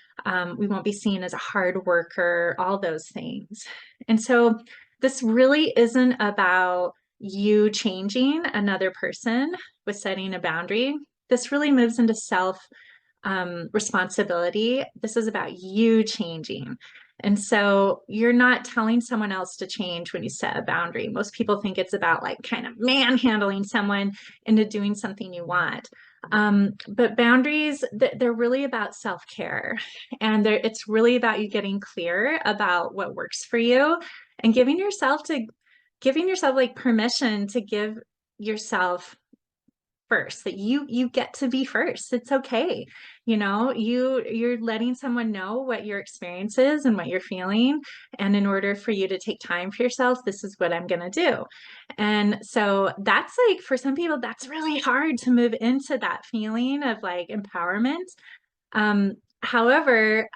we won't be seen as a hard worker, all those things. And so this really isn't about you changing another person with setting a boundary. This really moves into self responsibility. This is about you changing. And so you're not telling someone else to change when you set a boundary. Most people think it's about like kind of manhandling someone into doing something you want. But boundaries, they're really about self-care. And it's really about you getting clear about what works for you and giving yourself like permission to give yourself first, that you get to be first. It's okay. You're letting someone know what your experience is and what you're feeling. And in order for you to take time for yourself, this is what I'm going to do. And so that's like, for some people, that's really hard to move into that feeling of like empowerment. However,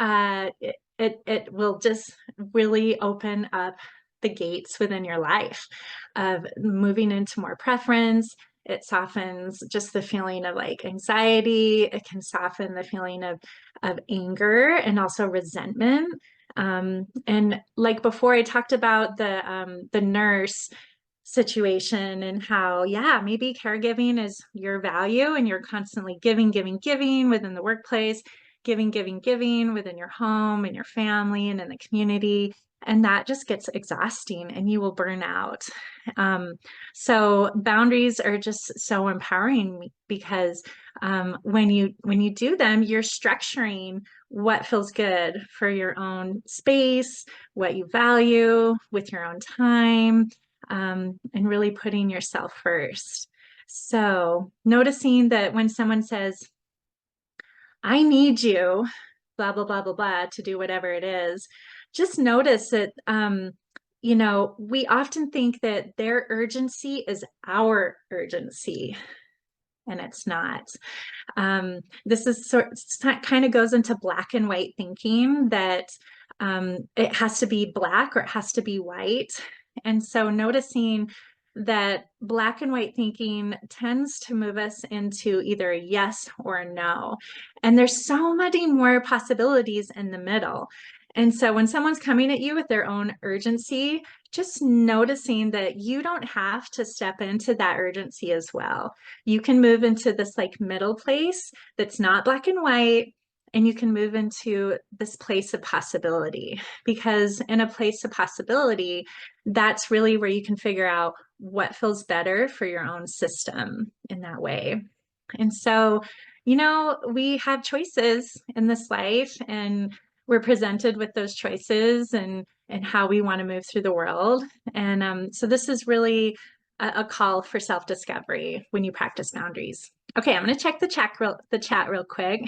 it will just really open up the gates within your life of moving into more preference. It softens just the feeling of like anxiety. It can soften the feeling of anger and also resentment. And like before, I talked about the nurse situation and how, yeah, maybe caregiving is your value and you're constantly giving, giving, giving within the workplace, giving, giving, giving within your home and your family and in the community. And that just gets exhausting and you will burn out. So boundaries are just so empowering, because when you do them, you're structuring what feels good for your own space, what you value with your own time, and really putting yourself first. So noticing that when someone says, I need you, blah, blah, blah, blah, blah, to do whatever it is, just notice that, we often think that their urgency is our urgency. and it's not. This is kind of goes into black and white thinking, that it has to be black or it has to be white. And so noticing that black and white thinking tends to move us into either a yes or a no. And there's so many more possibilities in the middle. And so when someone's coming at you with their own urgency, just noticing that you don't have to step into that urgency as well. You can move into this like middle place that's not black and white, and you can move into this place of possibility, because in a place of possibility, that's really where you can figure out what feels better for your own system in that way. And so, we have choices in this life, and we're presented with those choices and how we want to move through the world. And so this is really a call for self-discovery when you practice boundaries. Okay, I'm going to check the chat real quick.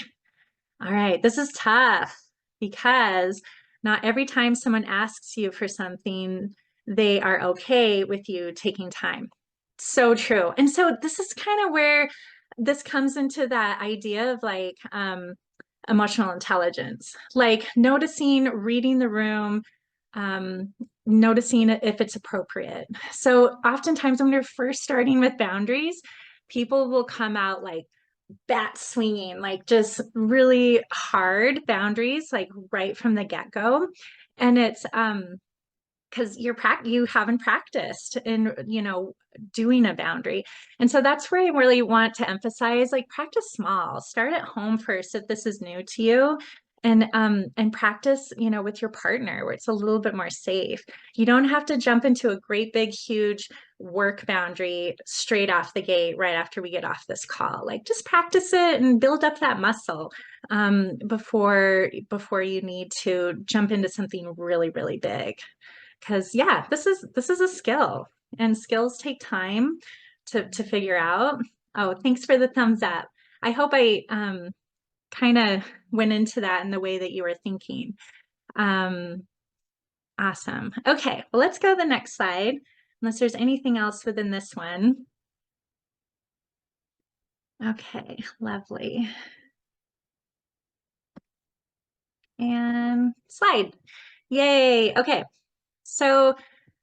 All right, this is tough because not every time someone asks you for something, they are okay with you taking time. So true. And so this is kind of where this comes into that idea of like emotional intelligence, like noticing, reading the room, noticing if it's appropriate. So oftentimes when you're first starting with boundaries, people will come out like bat swinging, like just really hard boundaries, like right from the get-go. And it's because you haven't practiced in doing a boundary. And so that's where I really want to emphasize, like, practice small. Start at home first if this is new to you, and practice with your partner where it's a little bit more safe. You don't have to jump into a great big huge work boundary straight off the gate right after we get off this call. Like, just practice it and build up that muscle before you need to jump into something really, really big. Because yeah, this is a skill, and skills take time to figure out. Oh, thanks for the thumbs up. I hope I kind of went into that in the way that you were thinking. Awesome. Okay, well, let's go to the next slide, unless there's anything else within this one. Okay, lovely. And slide. Yay. Okay. So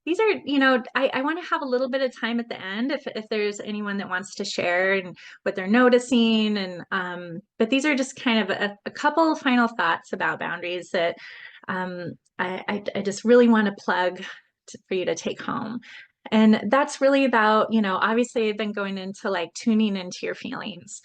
these are, I want to have a little bit of time at the end if there's anyone that wants to share and what they're noticing. But these are just kind of a couple of final thoughts about boundaries that I just really want to plug for you to take home. And that's really about, obviously I've been going into like tuning into your feelings.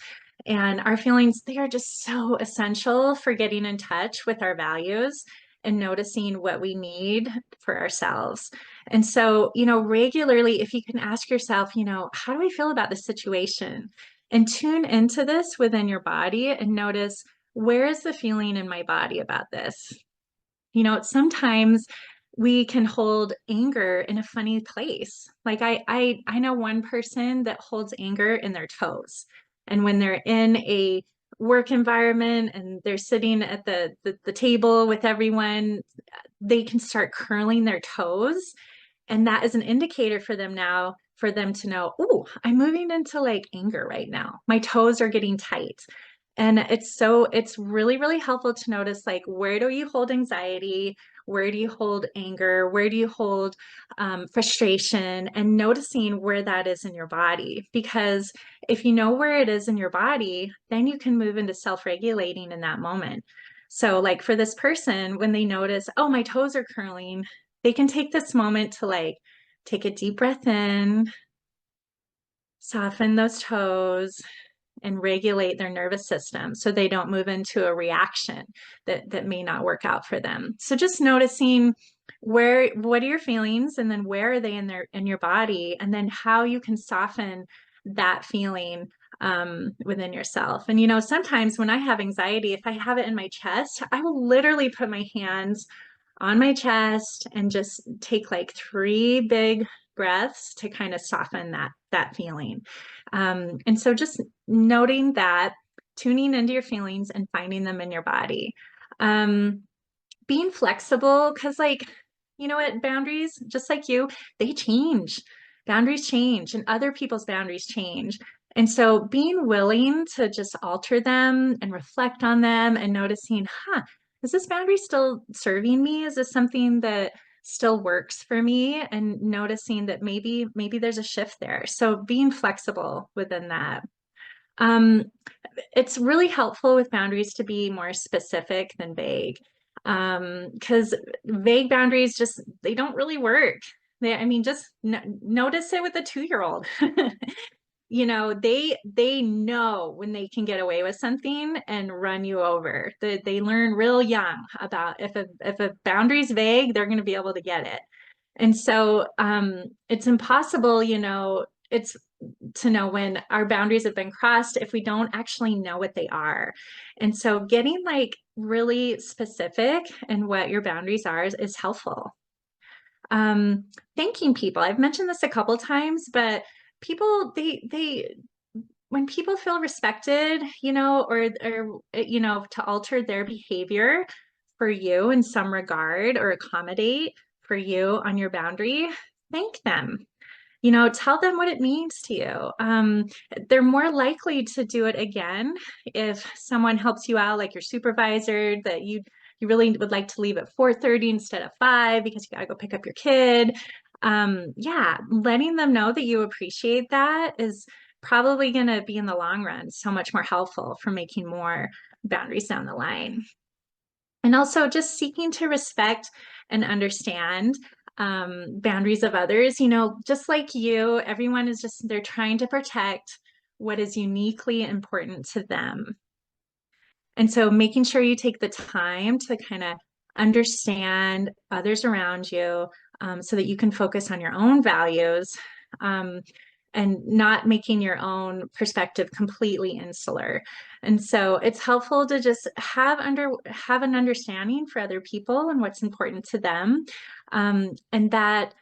And our feelings, they are just so essential for getting in touch with our values and noticing what we need for ourselves. And so, regularly, if you can ask yourself, how do I feel about this situation? And tune into this within your body and notice, where is the feeling in my body about this? Sometimes we can hold anger in a funny place. Like I know one person that holds anger in their toes. And when they're in a work environment and they're sitting at the table with everyone, they can start curling their toes. And that is an indicator for them now, for them to know, oh, I'm moving into like anger right now. My toes are getting tight. And it's really, really helpful to notice, like, where do you hold anxiety? Where do you hold anger? Where do you hold frustration? And noticing where that is in your body. Because if you know where it is in your body, then you can move into self-regulating in that moment. So like for this person, when they notice, oh, my toes are curling, they can take this moment to like take a deep breath in, soften those toes, and regulate their nervous system so they don't move into a reaction that may not work out for them. So just noticing what are your feelings, and then where are they in your body, and then how you can soften that feeling within yourself. And sometimes when I have anxiety, if I have it in my chest, I will literally put my hands on my chest and just take like 3 big breaths to kind of soften that feeling. And so just noting that, tuning into your feelings and finding them in your body. Being flexible, because like, you know what, boundaries, just like you, they change. Boundaries change, and other people's boundaries change. And so being willing to just alter them and reflect on them and noticing, is this boundary still serving me? Is this something that still works for me? And noticing that maybe there's a shift there. So being flexible within that. Um, it's really helpful with boundaries to be more specific than vague. Because vague boundaries just they don't really work. I mean, just notice it with a 2-year-old. You know, they know when they can get away with something and run you over. They learn real young about if a boundary's vague, they're going to be able to get it. And so it's impossible, you know, it's to know when our boundaries have been crossed if we don't actually know what they are. And so getting like really specific and what your boundaries are is helpful. Um, Thanking people. I've mentioned this a couple times, but people they when people feel respected, you know, or you know, to alter their behavior for you in some regard or accommodate for you on your boundary, thank them. You know, tell them what it means to you. They're more likely to do it again if someone helps you out, like your supervisor, that you really would like to leave at 4:30 instead of 5 because you gotta go pick up your kid. Yeah, letting them know that you appreciate that is probably going to be in the long run so much more helpful for making more boundaries down the line. And also just seeking to respect and understand boundaries of others. You know, just like you, everyone is just, they're trying to protect what is uniquely important to them. And so making sure you take the time to kind of understand others around you so that you can focus on your own values um, and not making your own perspective completely insular. And so it's helpful to just have an understanding for other people and what's important to them. And that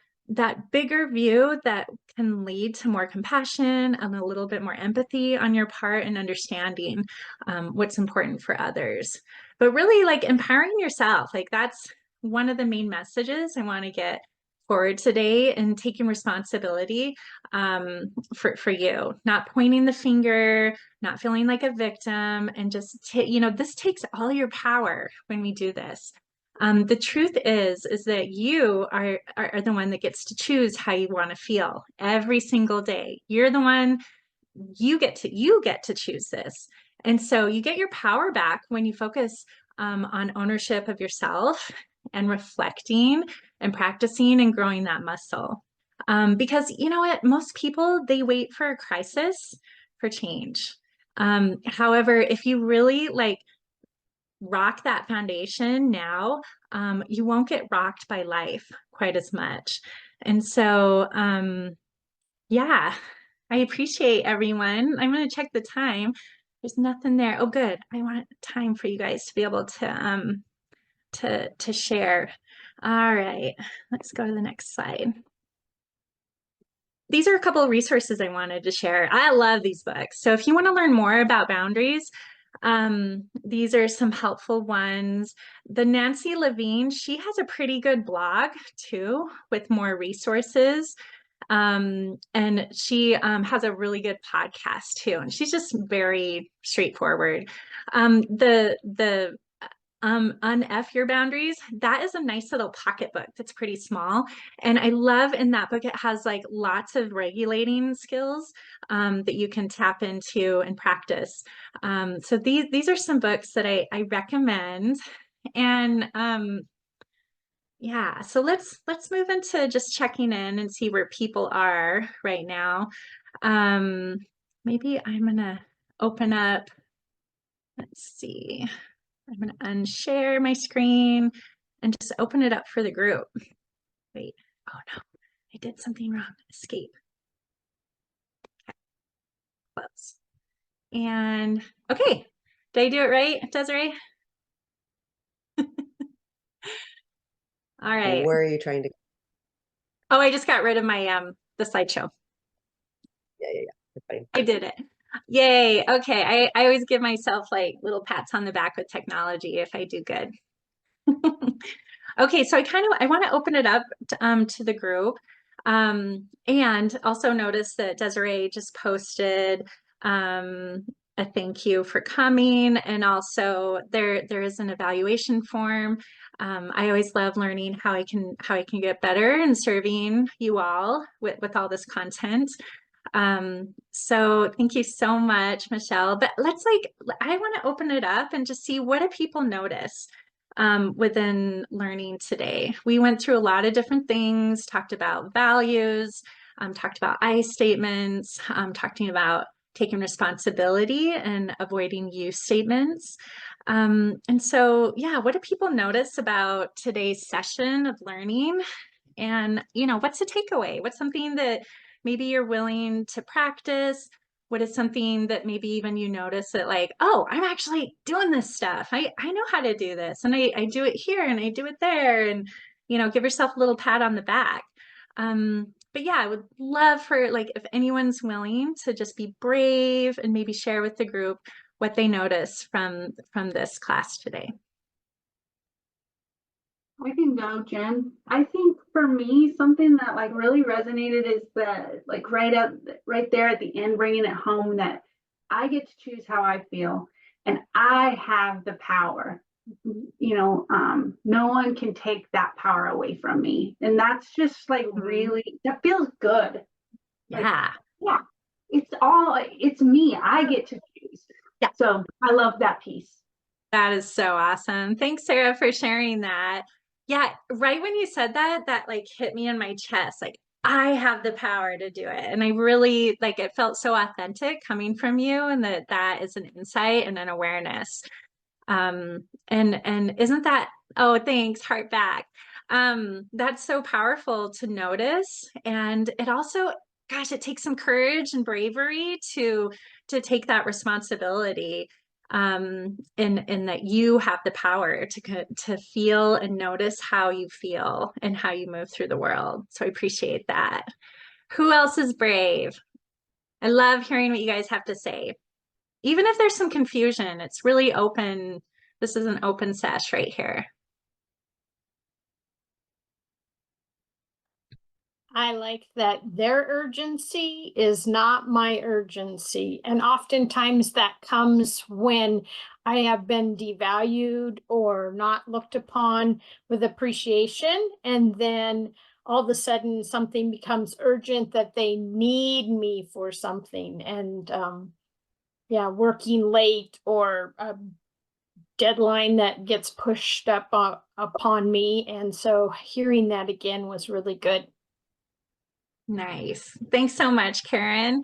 bigger view that can lead to more compassion and a little bit more empathy on your part and understanding what's important for others. But really like empowering yourself, like that's one of the main messages I want to get forward today, and taking responsibility for you, not pointing the finger, not feeling like a victim, and just, you know, this takes all your power when we do this. The truth is that you are the one that gets to choose how you want to feel every single day. You're the one, you get to choose this. And so you get your power back when you focus on ownership of yourself and reflecting and practicing and growing that muscle. Because you know what, most people, they wait for a crisis for change. However, if you really like rock that foundation now, you won't get rocked by life quite as much. And so, yeah, I appreciate everyone. I'm going to check the time. There's nothing there. Oh, good. I want time for you guys to be able to share. All right, let's go to the next slide. These are a couple of resources I wanted to share. I love these books. So if you want to learn more about boundaries, these are some helpful ones. The Nancy Levine, she has a pretty good blog too, with more resources. And she has a really good podcast too, and she's just very straightforward. The Unf Your Boundaries, that is a nice little pocketbook that's pretty small. And I love in that book, it has like lots of regulating skills that you can tap into and practice. So these are some books that I recommend. And yeah, so let's move into just checking in and see where people are right now. Maybe I'm gonna open up, let's see. I'm going to unshare my screen and just open it up for the group. Wait, oh no, I did something wrong. Escape. Okay. Close. And okay, did I do it right, Desiree? All right. Where are you trying to? Oh, I just got rid of my the slideshow. Yeah. You're fine. I did it. Yay. Okay. I always give myself like little pats on the back with technology if I do good. Okay, so I want to open it up to the group. And also notice that Desiree just posted a thank you for coming. And also there is an evaluation form. I always love learning how I can get better and serving you all with all this content. So thank you so much, Michelle. But I want to open it up and just see, what do people notice within learning today? We went through a lot of different things, talked about values, talked about I statements, talking about taking responsibility and avoiding you statements. And so, yeah, what do people notice about today's session of learning? And, what's a takeaway? What's something that maybe you're willing to practice? What is something that maybe even you notice that, like, oh, I'm actually doing this stuff. I know how to do this, and I do it here and I do it there, and, give yourself a little pat on the back. But yeah, I would love for, like, if anyone's willing to just be brave and maybe share with the group what they notice from this class today. I can go, Jen. I think for me, something that like really resonated is that like right there at the end, bringing it home that I get to choose how I feel and I have the power. No one can take that power away from me. And that's just like really, that feels good. Yeah. Like, yeah, it's me. I get to choose. Yeah. So I love that piece. That is so awesome. Thanks, Sarah, for sharing that. Yeah, right when you said that, that like hit me in my chest. Like, I have the power to do it. And I really, like, it felt so authentic coming from you, and that is an insight and an awareness. And isn't that, oh, thanks, heart back. That's so powerful to notice. And it also, gosh, it takes some courage and bravery to take that responsibility, and that you have the power to feel and notice how you feel and how you move through the world. So I appreciate that. Who else is brave? I love hearing what you guys have to say. Even if there's some confusion, it's really open. This is an open sesh right here. I like that their urgency is not my urgency. And oftentimes that comes when I have been devalued or not looked upon with appreciation. And then all of a sudden something becomes urgent that they need me for something. And yeah, working late or a deadline that gets pushed up upon me. And so hearing that again was really good. Nice. Thanks so much, Karen.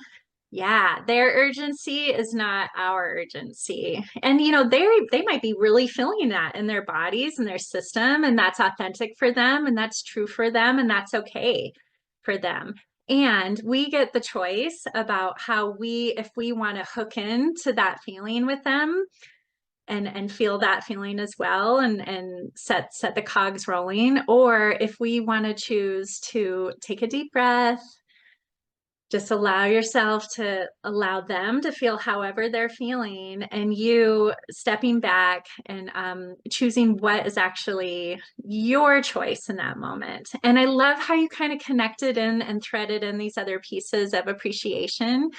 Yeah, their urgency is not our urgency. And they might be really feeling that in their bodies and their system, and that's authentic for them, and that's true for them, and that's okay for them. And we get the choice about if we want to hook into that feeling with them and feel that feeling as well, and set the cogs rolling, or if we want to choose to take a deep breath, just allow yourself to allow them to feel however they're feeling, and you stepping back and choosing what is actually your choice in that moment. And I love how you kind of connected in and threaded in these other pieces of appreciation,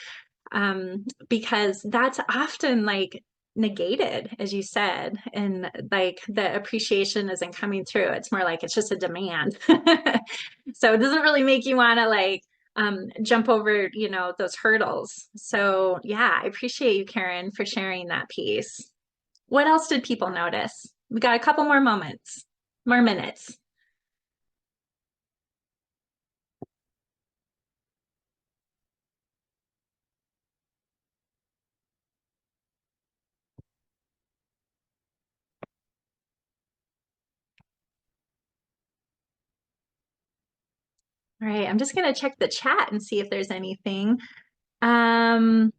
because that's often like negated, as you said, and like the appreciation isn't coming through. It's more like it's just a demand. So it doesn't really make you want to like jump over, those hurdles. So yeah, I appreciate you, Karen, for sharing that piece. What else did people notice? We got a couple more minutes. All right, I'm just going to check the chat and see if there's anything. I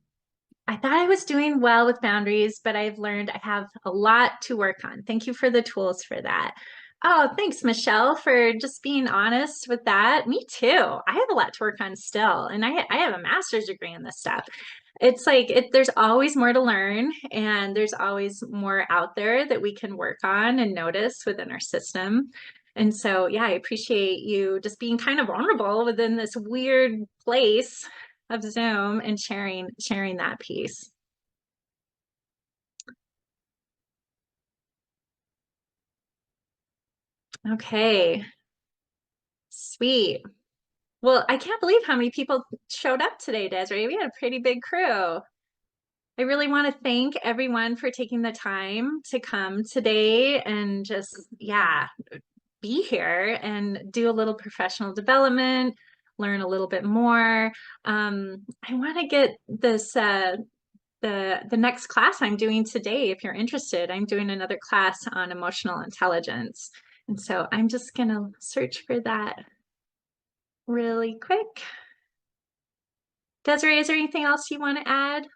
thought I was doing well with boundaries, but I've learned I have a lot to work on. Thank you for the tools for that. Oh, thanks, Michelle, for just being honest with that. Me too. I have a lot to work on still, and I have a master's degree in this stuff. It's like there's always more to learn, and there's always more out there that we can work on and notice within our system. And so, yeah, I appreciate you just being kind of vulnerable within this weird place of Zoom and sharing that piece. Okay, sweet. Well, I can't believe how many people showed up today, Desiree. We had a pretty big crew. I really want to thank everyone for taking the time to come today and just, yeah, be here and do a little professional development, learn a little bit more. I want to get this the next class I'm doing today. If you're interested, I'm doing another class on emotional intelligence, and so I'm just gonna search for that really quick. Desiree, is there anything else you want to add?